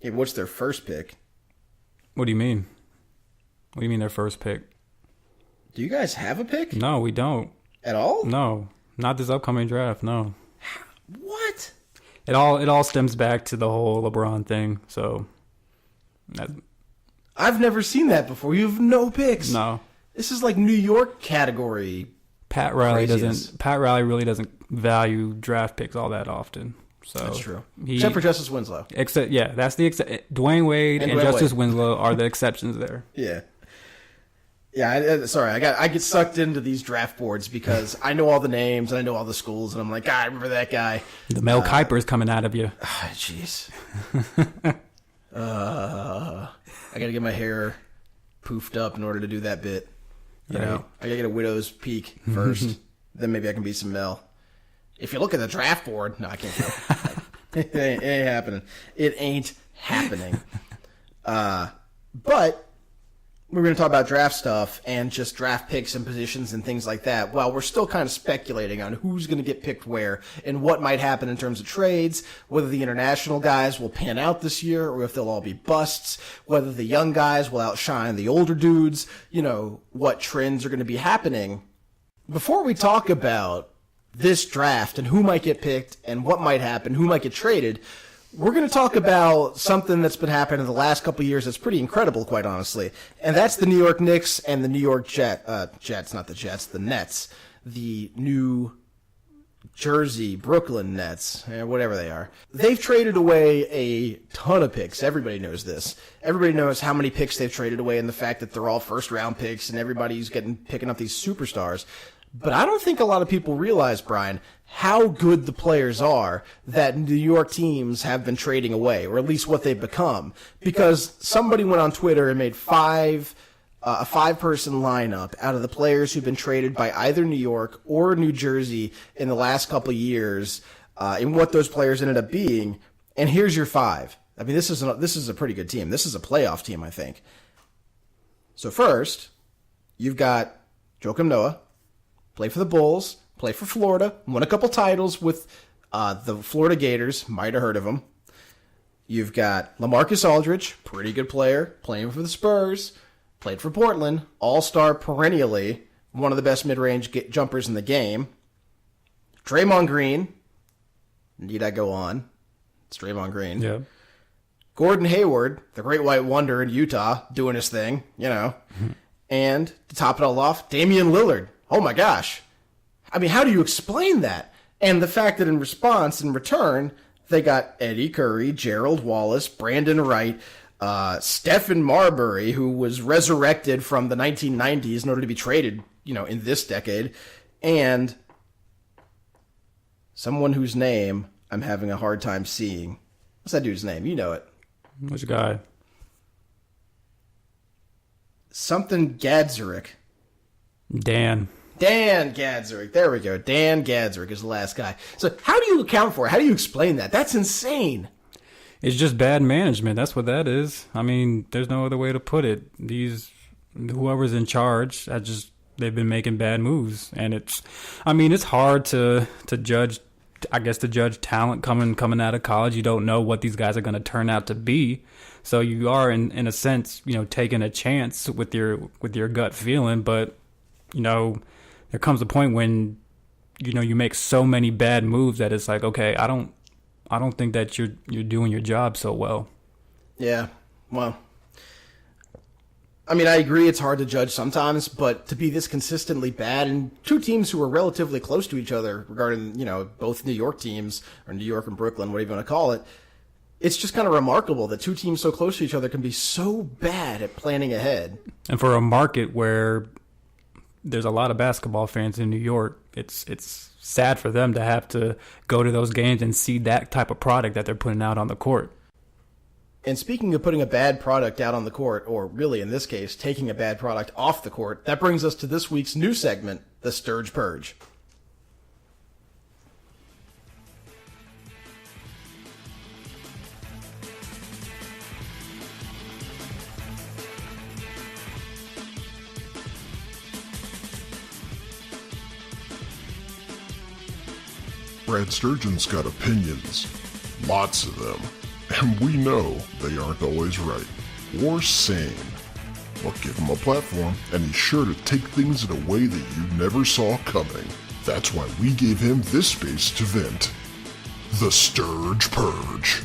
Yeah, what's their first pick? What do you mean? What do you mean their first pick? Do you guys have a pick? No, we don't. At all? No, not this upcoming draft. No. What? It all stems back to the whole LeBron thing. So, I've never seen that before. You have no picks. No. This is like New York category. Pat Riley really doesn't value draft picks all that often. So that's true. Except for Justice Winslow. That's the Dwayne Wade and Justice Winslow are the exceptions there. Yeah. Yeah, sorry, I get sucked into these draft boards because I know all the names and I know all the schools, and I'm like, I remember that guy. The Mel Kiper is coming out of you. Jeez. I got to get my hair poofed up in order to do that bit. You know, I got to get a widow's peak first. Then maybe I can be some Mel. If you look at the draft board, no, I can't go. It ain't happening. It ain't happening. But we're going to talk about draft stuff and just draft picks and positions and things like that. Well, we're still kind of speculating on who's going to get picked where and what might happen in terms of trades, whether the international guys will pan out this year or if they'll all be busts, whether the young guys will outshine the older dudes, what trends are going to be happening. Before we talk about this draft and who might get picked and what might happen, who might get traded, we're going to talk about something that's been happening in the last couple of years that's pretty incredible, quite honestly. And that's the New York Knicks and the New York Jets, not the Jets, the Nets. the New Jersey, Brooklyn Nets, whatever they are. They've traded away a ton of picks. Everybody knows this. Everybody knows how many picks they've traded away and the fact that they're all first-round picks and everybody's picking up these superstars. But I don't think a lot of people realize, Brian, how good the players are that New York teams have been trading away, or at least what they've become. Because somebody went on Twitter and made a five-person lineup out of the players who've been traded by either New York or New Jersey in the last couple of years, and what those players ended up being. And here's your five. I mean, this is a pretty good team. This is a playoff team, I think. So first, you've got Joakim Noah, played for the Bulls, played for Florida, won a couple titles with the Florida Gators. Might have heard of him. You've got LaMarcus Aldridge, pretty good player, playing for the Spurs. Played for Portland, all-star perennially, one of the best mid-range jumpers in the game. Draymond Green, need I go on? It's Draymond Green. Yeah. Gordon Hayward, the great white wonder in Utah, doing his thing, And to top it all off, Damian Lillard. Oh my gosh. I mean, how do you explain that? And the fact that in return, they got Eddie Curry, Gerald Wallace, Brandon Wright, Stephen Marbury, who was resurrected from the 1990s in order to be traded, in this decade, and someone whose name I'm having a hard time seeing. What's that dude's name? You know it. Which guy? Something Gadzuric. Dan Gadzuric. There we go. Dan Gadzuric is the last guy. So how do you account for it? How do you explain that? That's insane. It's just bad management. That's what that is. I mean, there's no other way to put it. Whoever's in charge, they've been making bad moves, and it's hard to judge. I guess to judge talent coming out of college. You don't know what these guys are going to turn out to be, so you are in a sense, taking a chance with your gut feeling. But there comes a point when you make so many bad moves that it's like, okay, I don't think that you're doing your job so well. Yeah, well, I mean, I agree it's hard to judge sometimes, but to be this consistently bad, and two teams who are relatively close to each other regarding, both New York teams, or New York and Brooklyn, whatever you want to call it, it's just kind of remarkable that two teams so close to each other can be so bad at planning ahead. And for a market where there's a lot of basketball fans in New York, it's sad for them to have to go to those games and see that type of product that they're putting out on the court. And speaking of putting a bad product out on the court, or really in this case, taking a bad product off the court, that brings us to this week's new segment, the Sturge Purge. Brad Sturgeon's got opinions, lots of them, and we know they aren't always right or sane. But give him a platform, and he's sure to take things in a way that you never saw coming. That's why we gave him this space to vent. The Sturge Purge.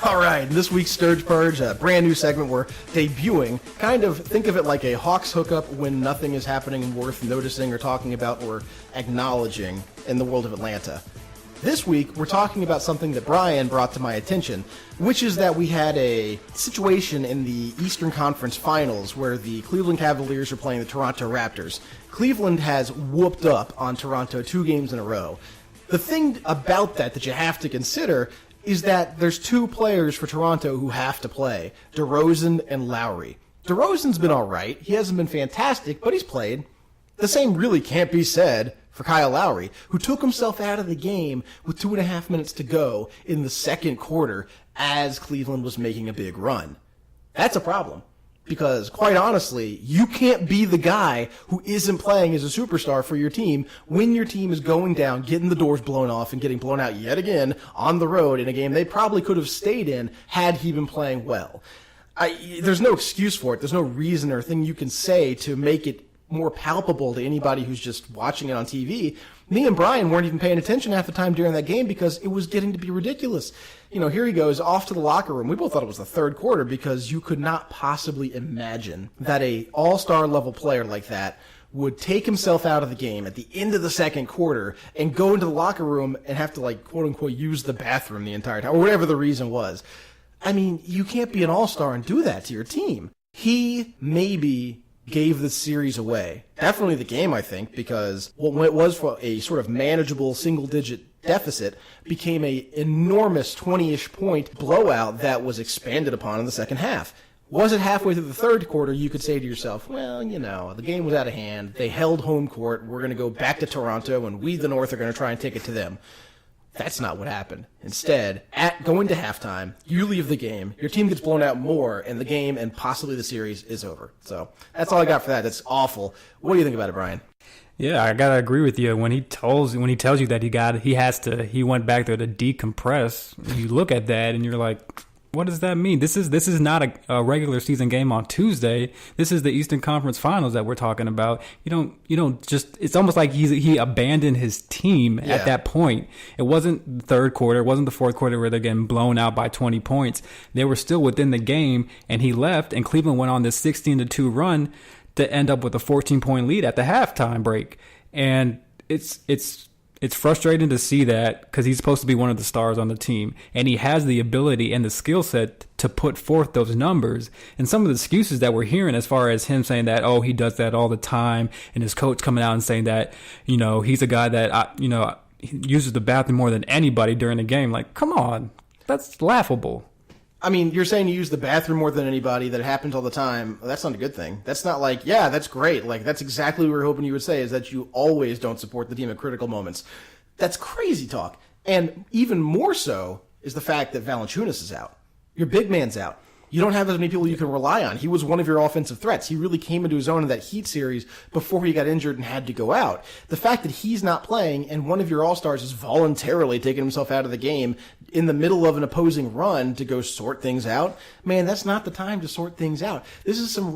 All right, this week's Sturge Purge, a brand new segment we're debuting. Kind of think of it like a Hawks hookup when nothing is happening worth noticing or talking about or acknowledging in the world of Atlanta. This week, we're talking about something that Brian brought to my attention, which is that we had a situation in the Eastern Conference Finals where the Cleveland Cavaliers are playing the Toronto Raptors. Cleveland has whooped up on Toronto 2 games in a row. The thing about that you have to consider is that there's 2 players for Toronto who have to play, DeRozan and Lowry. DeRozan's been all right. He hasn't been fantastic, but he's played. The same really can't be said for Kyle Lowry, who took himself out of the game with 2.5 minutes to go in the second quarter as Cleveland was making a big run. That's a problem. Because, quite honestly, you can't be the guy who isn't playing as a superstar for your team when your team is going down, getting the doors blown off, and getting blown out yet again on the road in a game they probably could have stayed in had he been playing well. There's no excuse for it. There's no reason or thing you can say to make it more palpable to anybody who's just watching it on TV. Me and Brian weren't even paying attention half the time during that game because it was getting to be ridiculous. Here he goes off to the locker room. We both thought it was the third quarter because you could not possibly imagine that a all-star level player like that would take himself out of the game at the end of the second quarter and go into the locker room and have to, like, quote unquote, use the bathroom the entire time, or whatever the reason was. I mean, you can't be an all-star and do that to your team. He maybe gave the series away. Definitely the game, I think, because what it was for a sort of manageable single-digit deficit became a enormous 20-ish point blowout that was expanded upon in the second half. Was it halfway through the third quarter, you could say to yourself, well, you know, the game was out of hand. They held home court. We're going to go back to Toronto, and we, the North, are going to try and take it to them. That's not what happened. Instead, going to halftime, you leave the game, your team gets blown out more, and the game and possibly the series is over. So that's all I got for that. That's awful. What do you think about it, Brian? Yeah, I gotta agree with you. When he tells you that he went back there to decompress, you look at that and you're like, what does that mean? This is not a regular season game on Tuesday. This is the Eastern Conference Finals that we're talking about. You don't just. It's almost like he abandoned his team at that point. It wasn't the third quarter. It wasn't the fourth quarter where they're getting blown out by 20 points. They were still within the game, and he left. And Cleveland went on this 16-2 run to end up with a 14-point lead at the halftime break. And it's frustrating to see that because he's supposed to be one of the stars on the team, and he has the ability and the skill set to put forth those numbers. And some of the excuses that we're hearing as far as him saying that, he does that all the time, and his coach coming out and saying that, he's a guy that, he uses the bathroom more than anybody during the game. Like, come on, that's laughable. I mean, you're saying you use the bathroom more than anybody, that it happens all the time. Well, that's not a good thing. That's not like, yeah, that's great. Like, that's exactly what we were hoping you would say, is that you always don't support the team at critical moments. That's crazy talk. And even more so is the fact that Valanciunas is out. Your big man's out. You don't have as many people you can rely on. He was one of your offensive threats. He really came into his own in that Heat series before he got injured and had to go out. The fact that he's not playing and one of your all-stars is voluntarily taking himself out of the game in the middle of an opposing run to go sort things out, man, that's not the time to sort things out. This is some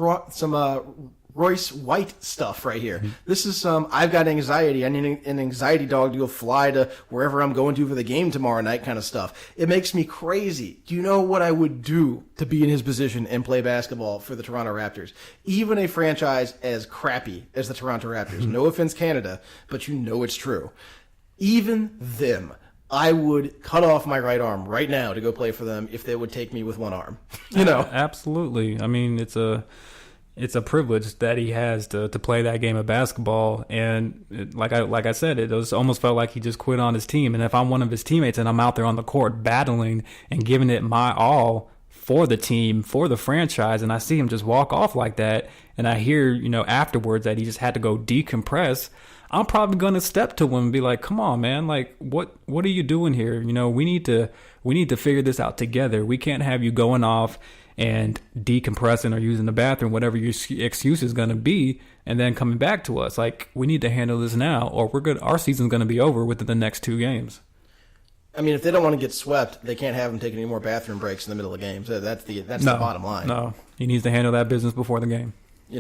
Royce White stuff right here. Mm-hmm. This is I've got anxiety. I need an anxiety dog to go fly to wherever I'm going to for the game tomorrow night kind of stuff. It makes me crazy. Do you know what I would do to be in his position and play basketball for the Toronto Raptors? Even a franchise as crappy as the Toronto Raptors. Mm-hmm. No offense, Canada, but you know it's true. Even them, I would cut off my right arm right now to go play for them if they would take me with one arm. Absolutely. I mean, it's a privilege that he has to play that game of basketball. And like I said, it almost felt like he just quit on his team. And if I'm one of his teammates and I'm out there on the court battling and giving it my all for the team, for the franchise, and I see him just walk off like that, and I hear, afterwards that he just had to go decompress, I'm probably going to step to him and be like, come on, man, like, what are you doing here? We need to figure this out together. We can't have you going off and decompressing or using the bathroom, whatever your excuse is going to be, and then coming back to us. Like, we need to handle this now, or our season's going to be over within the next 2 games. I mean, if they don't want to get swept, they can't have him take any more bathroom breaks in the middle of games. That's the bottom line. No, he needs to handle that business before the game.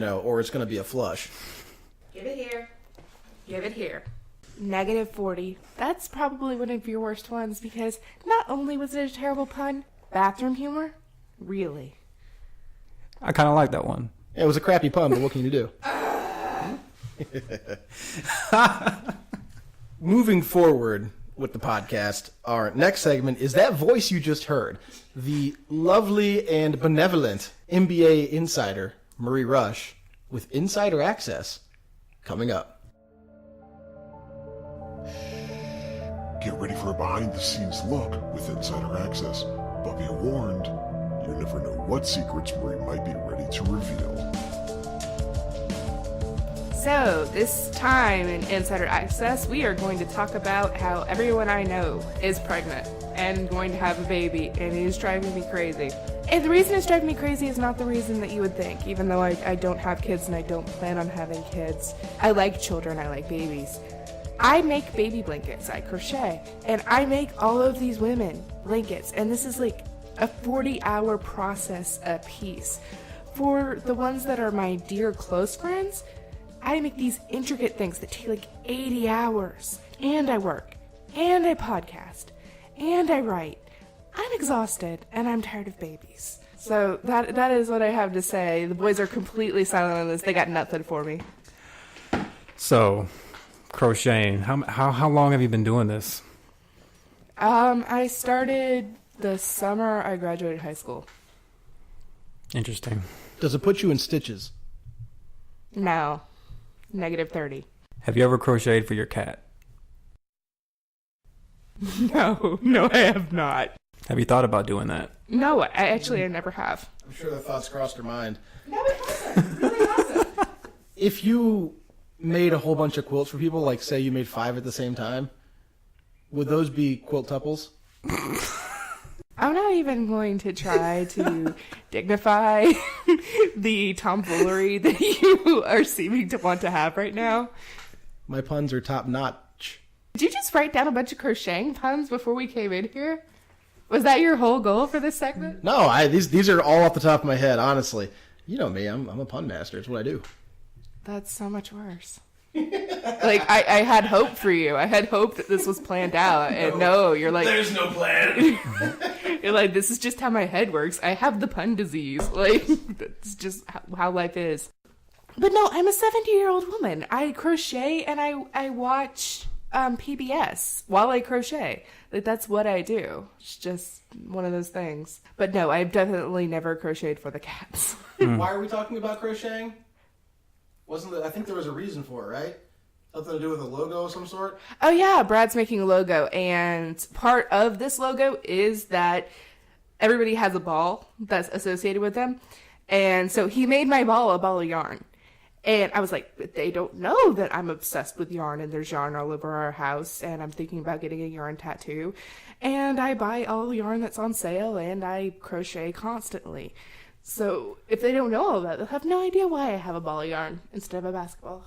Or it's going to be a flush. Give it here. Give it here. -40. That's probably one of your worst ones, because not only was it a terrible pun, bathroom humor? Really? I kind of like that one. It was a crappy pun, but what can you do? Moving forward with the podcast, our next segment is that voice you just heard. The lovely and benevolent NBA insider, Marie Rush, with insider access, coming up. Get ready for a behind-the-scenes look with insider access, but be warned, you never know what secrets Marie might be ready to reveal. So, this time in Insider Access, we are going to talk about how everyone I know is pregnant and going to have a baby, and it is driving me crazy. And the reason it's driving me crazy is not the reason that you would think, even though I don't have kids and I don't plan on having kids. I like children, I like babies. I make baby blankets, I crochet, and I make all of these women blankets, and this is like a 40-hour process a piece. For the ones that are my dear close friends, I make these intricate things that take like 80 hours, and I work, and I podcast, and I write. I'm exhausted, and I'm tired of babies. So that is what I have to say. The boys are completely silent on this. They got nothing for me. So, crocheting. How long have you been doing this? I started the summer I graduated high school. Interesting. Does it put you in stitches? No. -30. Have you ever crocheted for your cat? No, I have not. Have you thought about doing that? No, I never have. I'm sure the thoughts crossed her mind. No, it hasn't. It really hasn't. If you made a whole bunch of quilts for people, like say you made 5 at the same time, would those be quiltuples? I'm not even going to try to dignify the tomfoolery that you are seeming to want to have right now. My puns are top notch. Did you just write down a bunch of crocheting puns before we came in here? Was that your whole goal for this segment? No, these are all off the top of my head, honestly. You know me, I'm a pun master. It's what I do. That's so much worse. Like, I had hope for you. I had hope that this was planned out. And no, you're like... There's no plan. You're like, this is just how my head works. I have the pun disease. Like, that's just how life is. But no, I'm a 70-year-old woman. I crochet and I watch PBS while I crochet. Like, that's what I do. It's just one of those things. But no, I've definitely never crocheted for the cats. Why are we talking about crocheting? I think there was a reason for it, right? Something to do with a logo of some sort? Oh yeah, Brad's making a logo, and part of this logo is that everybody has a ball that's associated with them. And so he made my ball a ball of yarn. And I was like, but they don't know that I'm obsessed with yarn, and there's yarn all over our house, and I'm thinking about getting a yarn tattoo. And I buy all yarn that's on sale, and I crochet constantly. So if they don't know all that, they'll have no idea why I have a ball of yarn instead of a basketball.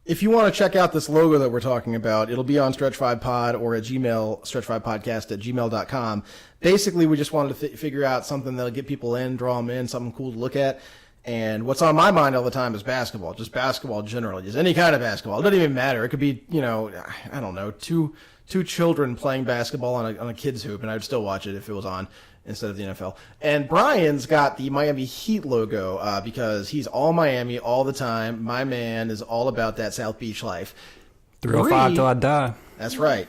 If you want to check out this logo that we're talking about, it'll be on Stretch 5 Pod or at Gmail, stretch5podcast@gmail.com. Basically, we just wanted to figure out something that'll get people in, draw them in, something cool to look at. And what's on my mind all the time is basketball, just basketball generally, just any kind of basketball. It doesn't even matter. It could be, I don't know, two children playing basketball on a kid's hoop, and I'd still watch it if it was on instead of the NFL. And Brian's got the Miami Heat logo because he's all Miami all the time. My man is all about that South Beach life. 305 till I die. That's right.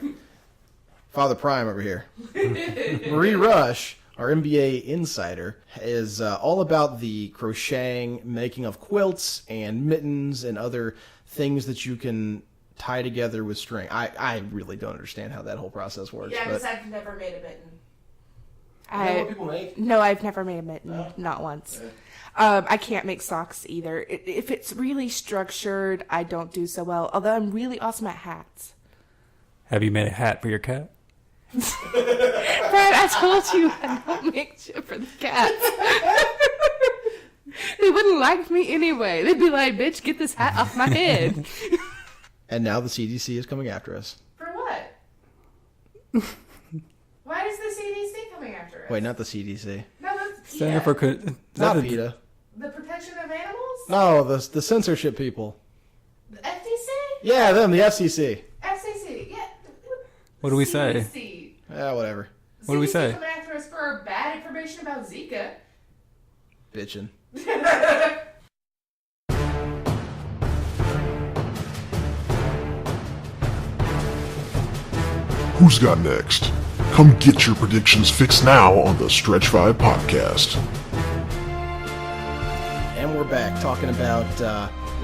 Father Prime over here. Marie Rush, our NBA insider, is all about the crocheting, making of quilts and mittens and other things that you can tie together with string. I really don't understand how that whole process works. Yeah, because I've never made a mitten. Is that what people make? No, I've never made a mitten. No? Not once. Yeah. I can't make socks either. If it's really structured, I don't do so well. Although I'm really awesome at hats. Have you made a hat for your cat? Brad, I told you I don't make shit for the cats. They wouldn't like me anyway. They'd be like, bitch, get this hat off my head. And now the CDC is coming after us. For what? Why is the CDC coming after us? Wait, not the CDC. No, that's Center PETA. for Not PETA. The Protection of Animals? No, the censorship people. The FTC? Yeah, them, the FCC. FCC, yeah. What do we say? CDC. Yeah, whatever. What do we say? coming after us for bad information about Zika. Bitchin'. Who's got next? Come get your predictions fixed now on the Stretch 5 podcast. And we're back talking about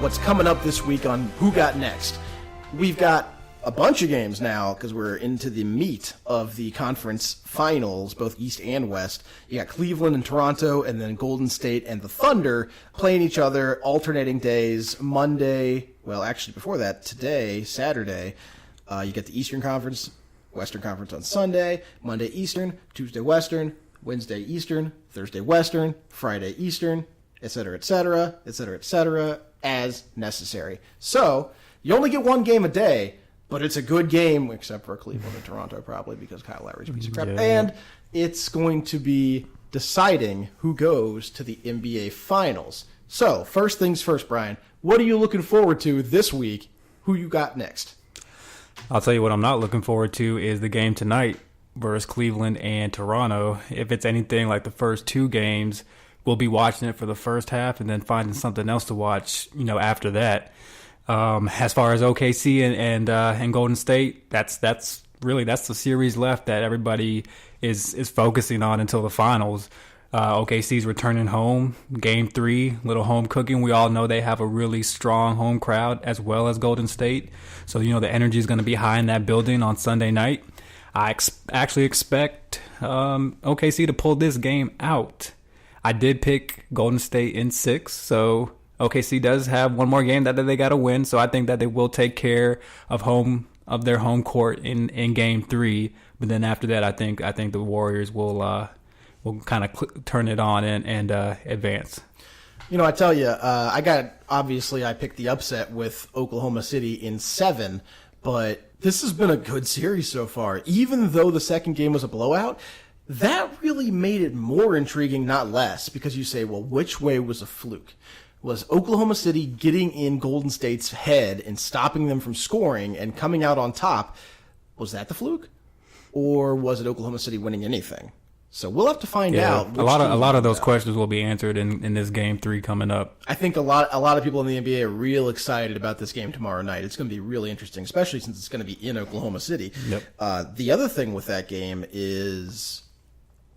what's coming up this week on Who Got Next. We've got a bunch of games now because we're into the meat of the conference finals, both East and West. You got Cleveland and Toronto, and then Golden State and the Thunder playing each other alternating days. Monday, well, actually before that, today, Saturday, you get the Eastern Conference, Western Conference on Sunday, Monday Eastern, Tuesday Western, Wednesday Eastern, Thursday Western, Friday Eastern, etc., etc., etc., etc., as necessary. So, you only get one game a day, but it's a good game, except for Cleveland and Toronto, probably, because Kyle Lowry's a piece of crap. Yeah. And it's going to be deciding who goes to the NBA Finals. So, first things first, Brian, what are you looking forward to this week? Who you got next? I'll tell you what I'm not looking forward to is the game tonight versus Cleveland and Toronto. If it's anything like the first two games, we'll be watching it for the first half and then finding something else to watch, after that. As far as OKC and Golden State, that's the series left that everybody is focusing on until the finals. OKC's returning home, Game 3, little home cooking. We all know they have a really strong home crowd as well as Golden State. So, the energy is going to be high in that building on Sunday night. I actually expect OKC to pull this game out. I did pick Golden State in 6, so OKC does have one more game that they got to win. So I think that they will take care of their home court in Game 3. But then after that, I think the Warriors will kind of turn it on and advance. I tell you, I picked the upset with Oklahoma City in 7, but this has been a good series so far. Even though the second game was a blowout, that really made it more intriguing, not less, because you say, well, which way was a fluke? Was Oklahoma City getting in Golden State's head and stopping them from scoring and coming out on top? Was that the fluke? Or was it Oklahoma City winning anything? So we'll have to find out. A lot of those questions will be answered in this Game 3 coming up. I think a lot of people in the NBA are real excited about this game tomorrow night. It's going to be really interesting, especially since it's going to be in Oklahoma City. Yep. The other thing with that game is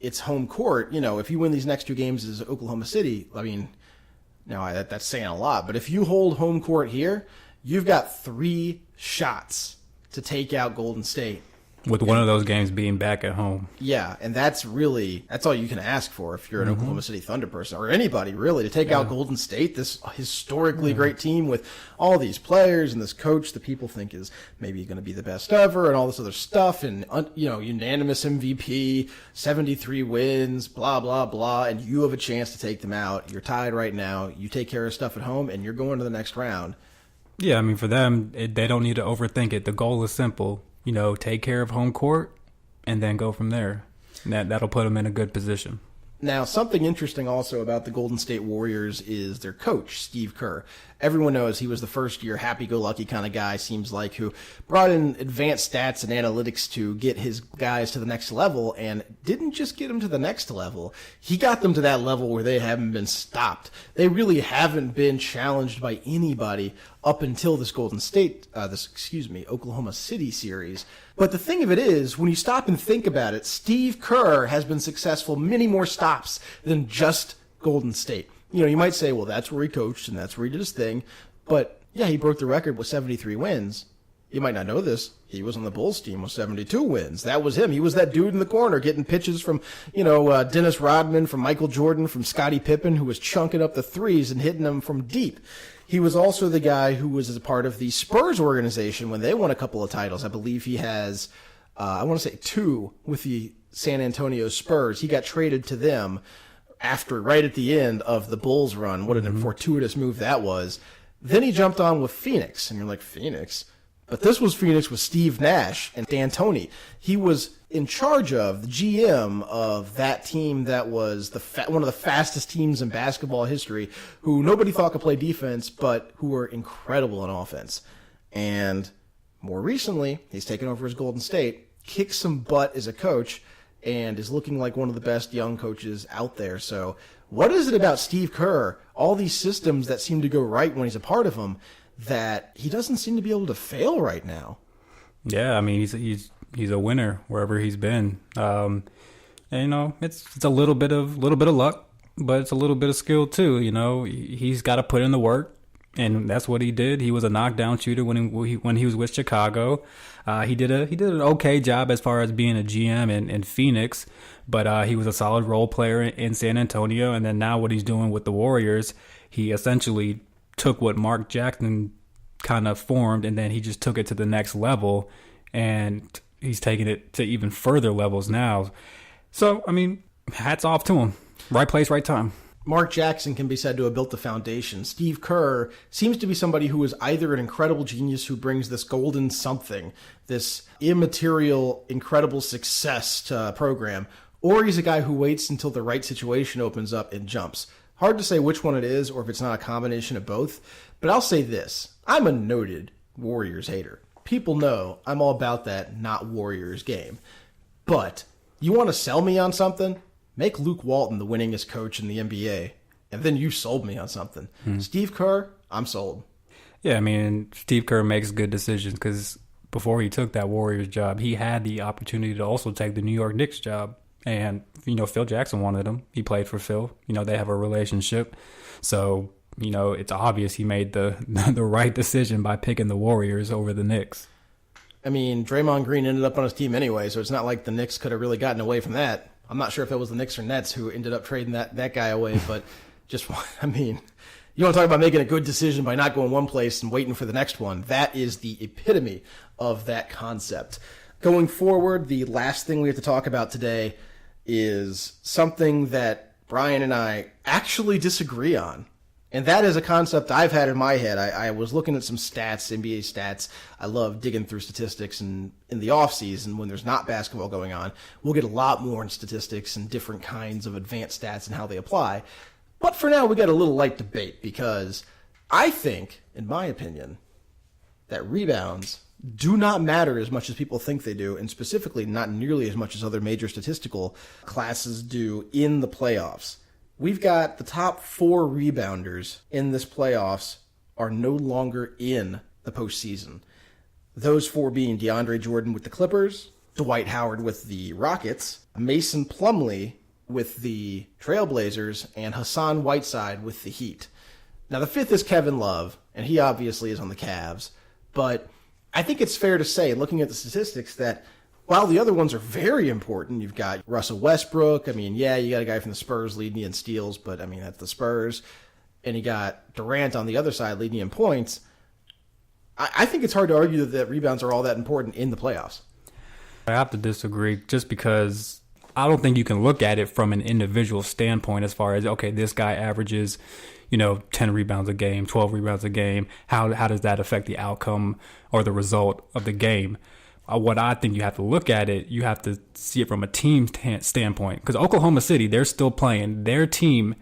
it's home court. If you win these next 2 games as Oklahoma City, that's saying a lot. But if you hold home court here, you've got 3 shots to take out Golden State. With one of those games being back at home. Yeah, and that's all you can ask for if you're an Oklahoma City Thunder person, or anybody really, to take out Golden State, this historically great team with all these players and this coach that people think is maybe going to be the best ever and all this other stuff, and unanimous MVP, 73 wins, blah, blah, blah, and you have a chance to take them out. You're tied right now. You take care of stuff at home, and you're going to the next round. Yeah, for them, they don't need to overthink it. The goal is simple. Take care of home court and then go from there. That'll put them in a good position. Now, something interesting also about the Golden State Warriors is their coach, Steve Kerr. Everyone knows he was the first-year happy-go-lucky kind of guy, seems like, who brought in advanced stats and analytics to get his guys to the next level, and didn't just get them to the next level. He got them to that level where they haven't been stopped. They really haven't been challenged by anybody up until this Oklahoma City series. But the thing of it is, when you stop and think about it, Steve Kerr has been successful many more stops than just Golden State. You might say, well, that's where he coached and that's where he did his thing. But, yeah, he broke the record with 73 wins. You might not know this. He was on the Bulls team with 72 wins. That was him. He was that dude in the corner getting pitches from, Dennis Rodman, from Michael Jordan, from Scottie Pippen, who was chunking up the threes and hitting them from deep. He was also the guy who was a part of the Spurs organization when they won a couple of titles. I believe he has, 2 with the San Antonio Spurs. He got traded to them right at the end of the Bulls run. What a fortuitous move that was. Then he jumped on with Phoenix, and you're like, Phoenix? But this was Phoenix with Steve Nash and D'Antoni. He was in charge of the GM of that team that was one of the fastest teams in basketball history, who nobody thought could play defense, but who were incredible in offense. And more recently, he's taken over as Golden State, kicked some butt as a coach, and is looking like one of the best young coaches out there. So what is it about Steve Kerr, all these systems that seem to go right when he's a part of them, that he doesn't seem to be able to fail right now? Yeah, he's a winner wherever he's been. And it's a little bit of luck, but it's a little bit of skill too. He's got to put in the work, and that's what he did. He was a knockdown shooter when he was with Chicago. He did an okay job as far as being a GM in Phoenix, but he was a solid role player in San Antonio. And then now what he's doing with the Warriors, he essentially took what Mark Jackson kind of formed, and then he just took it to the next level, and he's taking it to even further levels now. So, hats off to him. Right place, right time. Mark Jackson can be said to have built the foundation. Steve Kerr seems to be somebody who is either an incredible genius who brings this golden something, this immaterial, incredible success to a program, or he's a guy who waits until the right situation opens up and jumps. Hard to say which one it is, or if it's not a combination of both, but I'll say this. I'm a noted Warriors hater. People know I'm all about that not Warriors game. But you want to sell me on something? Make Luke Walton the winningest coach in the NBA, and then you sold me on something. Steve Kerr, I'm sold. Yeah, I mean, Steve Kerr makes good decisions because before he took that Warriors job, he had the opportunity to also take the New York Knicks job. And, Phil Jackson wanted him. He played for Phil. They have a relationship. So, it's obvious he made the the right decision by picking the Warriors over the Knicks. I mean, Draymond Green ended up on his team anyway, so it's not like the Knicks could have really gotten away from that. I'm not sure if it was the Knicks or Nets who ended up trading that guy away, but you want to talk about making a good decision by not going one place and waiting for the next one. That is the epitome of that concept. Going forward, the last thing we have to talk about today is something that Brian and I actually disagree on. And that is a concept I've had in my head. I was looking at some stats, NBA stats. I love digging through statistics, and in the off season when there's not basketball going on, we'll get a lot more in statistics and different kinds of advanced stats and how they apply. But for now, we got a little light debate because I think, in my opinion, that rebounds do not matter as much as people think they do, and specifically not nearly as much as other major statistical classes do in the playoffs. We've got the top 4 rebounders in this playoffs are no longer in the postseason. Those 4 being DeAndre Jordan with the Clippers, Dwight Howard with the Rockets, Mason Plumlee with the Trailblazers, and Hassan Whiteside with the Heat. Now, the 5th is Kevin Love, and he obviously is on the Cavs, but I think it's fair to say, looking at the statistics, that while the other ones are very important, you've got Russell Westbrook. You got a guy from the Spurs leading you in steals, but that's the Spurs. And you got Durant on the other side leading you in points. I think it's hard to argue that rebounds are all that important in the playoffs. I have to disagree just because I don't think you can look at it from an individual standpoint as far as, okay, this guy averages, 10 rebounds a game, 12 rebounds a game. How does that affect the outcome or the result of the game? What I think you have to look at it, you have to see it from a team standpoint. Because Oklahoma City, they're still playing. Their team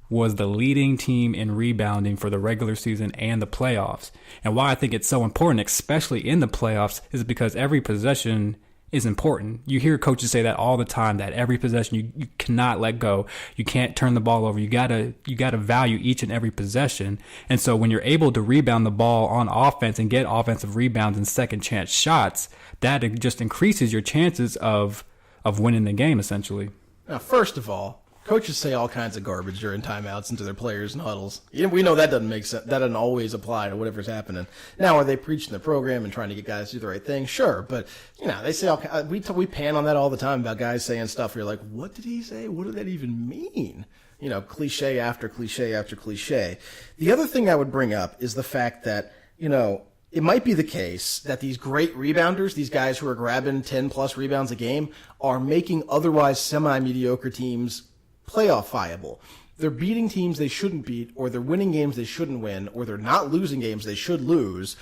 was the leading team in rebounding for the regular season and the playoffs. And why I think it's so important, especially in the playoffs, is because every possession is important. You hear coaches say that all the time, that every possession you cannot let go. You can't turn the ball over. You gotta value each and every possession. And so when you're able to rebound the ball on offense and get offensive rebounds and second chance shots, that just increases your chances of winning the game, essentially. Now, first of all, coaches say all kinds of garbage during timeouts and to their players and huddles. We know that doesn't make sense. That doesn't always apply to whatever's happening. Now, are they preaching the program and trying to get guys to do the right thing? Sure, but they say we pan on that all the time about guys saying stuff where you're like, what did he say? What did that even mean? Cliche after cliche after cliche. The other thing I would bring up is the fact that it might be the case that these great rebounders, these guys who are grabbing 10-plus rebounds a game, are making otherwise semi-mediocre teams playoff viable. They're beating teams they shouldn't beat, or they're winning games they shouldn't win, or they're not losing games they should lose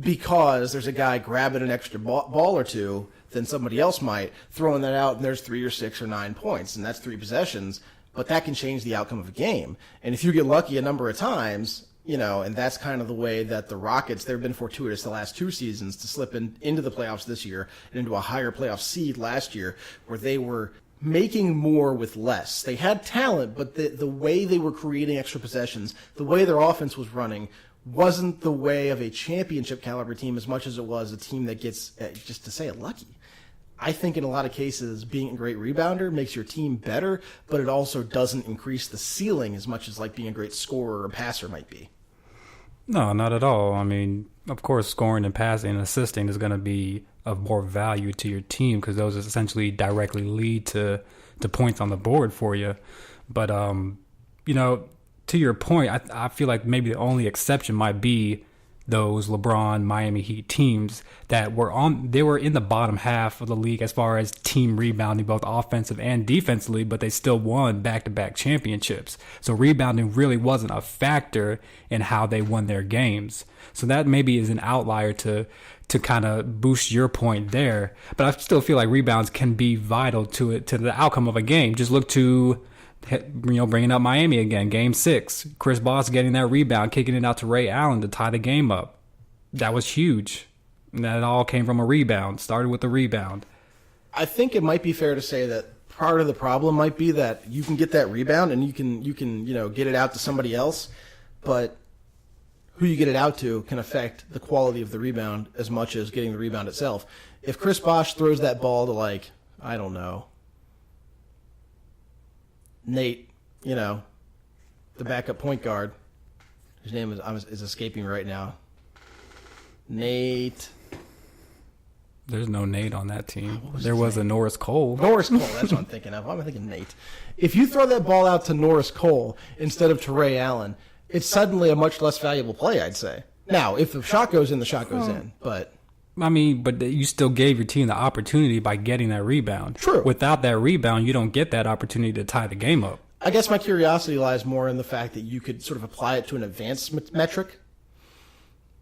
because there's a guy grabbing an extra ball or two than somebody else might, throwing that out, and there's 3 or 6 or 9 points, and that's 3 possessions, but that can change the outcome of a game. And if you get lucky a number of times, and that's kind of the way that the Rockets, they've been fortuitous the last 2 seasons to slip into the playoffs this year and into a higher playoff seed last year, where they were making more with less. They had talent, but the way they were creating extra possessions, the way their offense was running, wasn't the way of a championship caliber team as much as it was a team that gets, just to say it, lucky. I think in a lot of cases, being a great rebounder makes your team better, but it also doesn't increase the ceiling as much as like being a great scorer or passer might be. No, not at all. Of course, scoring and passing and assisting is going to be of more value to your team because those essentially directly lead to points on the board for you. But, to your point, I feel like maybe the only exception might be those LeBron Miami Heat teams that they were in the bottom half of the league as far as team rebounding, both offensive and defensively, but they still won back-to-back championships. So rebounding really wasn't a factor in how they won their games. So that maybe is an outlier to kind of boost your point there. But I still feel like rebounds can be vital to the outcome of a game. Just look to bringing up Miami again, Game 6. Chris Bosh getting that rebound, kicking it out to Ray Allen to tie the game up. That was huge. And that all came from a rebound. Started with a rebound. I think it might be fair to say that part of the problem might be that you can get that rebound and you can get it out to somebody else, but who you get it out to can affect the quality of the rebound as much as getting the rebound itself. If Chris Bosh throws that ball to, like, I don't know, Nate, the backup point guard, whose name is escaping right now. Nate. There's no Nate on that team. There was a Norris Cole. Norris Cole, that's what I'm thinking of. Why am I thinking Nate? If you throw that ball out to Norris Cole instead of to Ray Allen, it's suddenly a much less valuable play, I'd say. Now, if the shot goes in, the shot goes in. But you still gave your team the opportunity by getting that rebound. True. Without that rebound, you don't get that opportunity to tie the game up. I guess my curiosity lies more in the fact that you could sort of apply it to an advanced metric.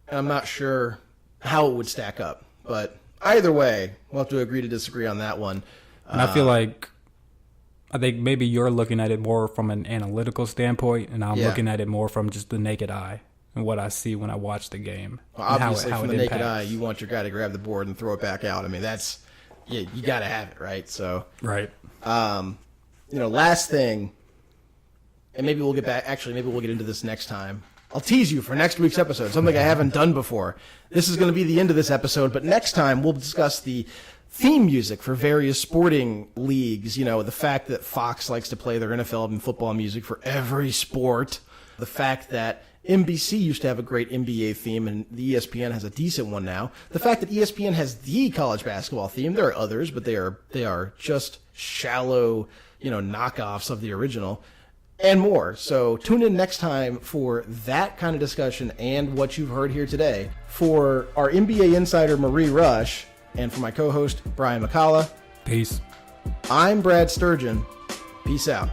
And I'm not sure how it would stack up. But either way, we'll have to agree to disagree on that one. And I think maybe you're looking at it more from an analytical standpoint, and I'm looking at it more from just the naked eye and what I see when I watch the game. Well, obviously, from the naked eye, you want your guy to grab the board and throw it back out. I mean, you got to have it, right? So, right. Last thing, and maybe we'll get back. Actually, maybe we'll get into this next time. I'll tease you for next week's episode, something I haven't done before. This is going to be the end of this episode, but next time we'll discuss the theme music for various sporting leagues. The fact that Fox likes to play their NFL and football music for every sport. The fact that NBC used to have a great NBA theme and the ESPN has a decent one now. The fact that ESPN has the college basketball theme. There are others, but they are just shallow, knockoffs of the original. And more. So tune in next time for that kind of discussion and what you've heard here today. For our NBA insider, Marie Rush, and for my co-host, Brian McCullough. Peace. I'm Brad Sturgeon. Peace out.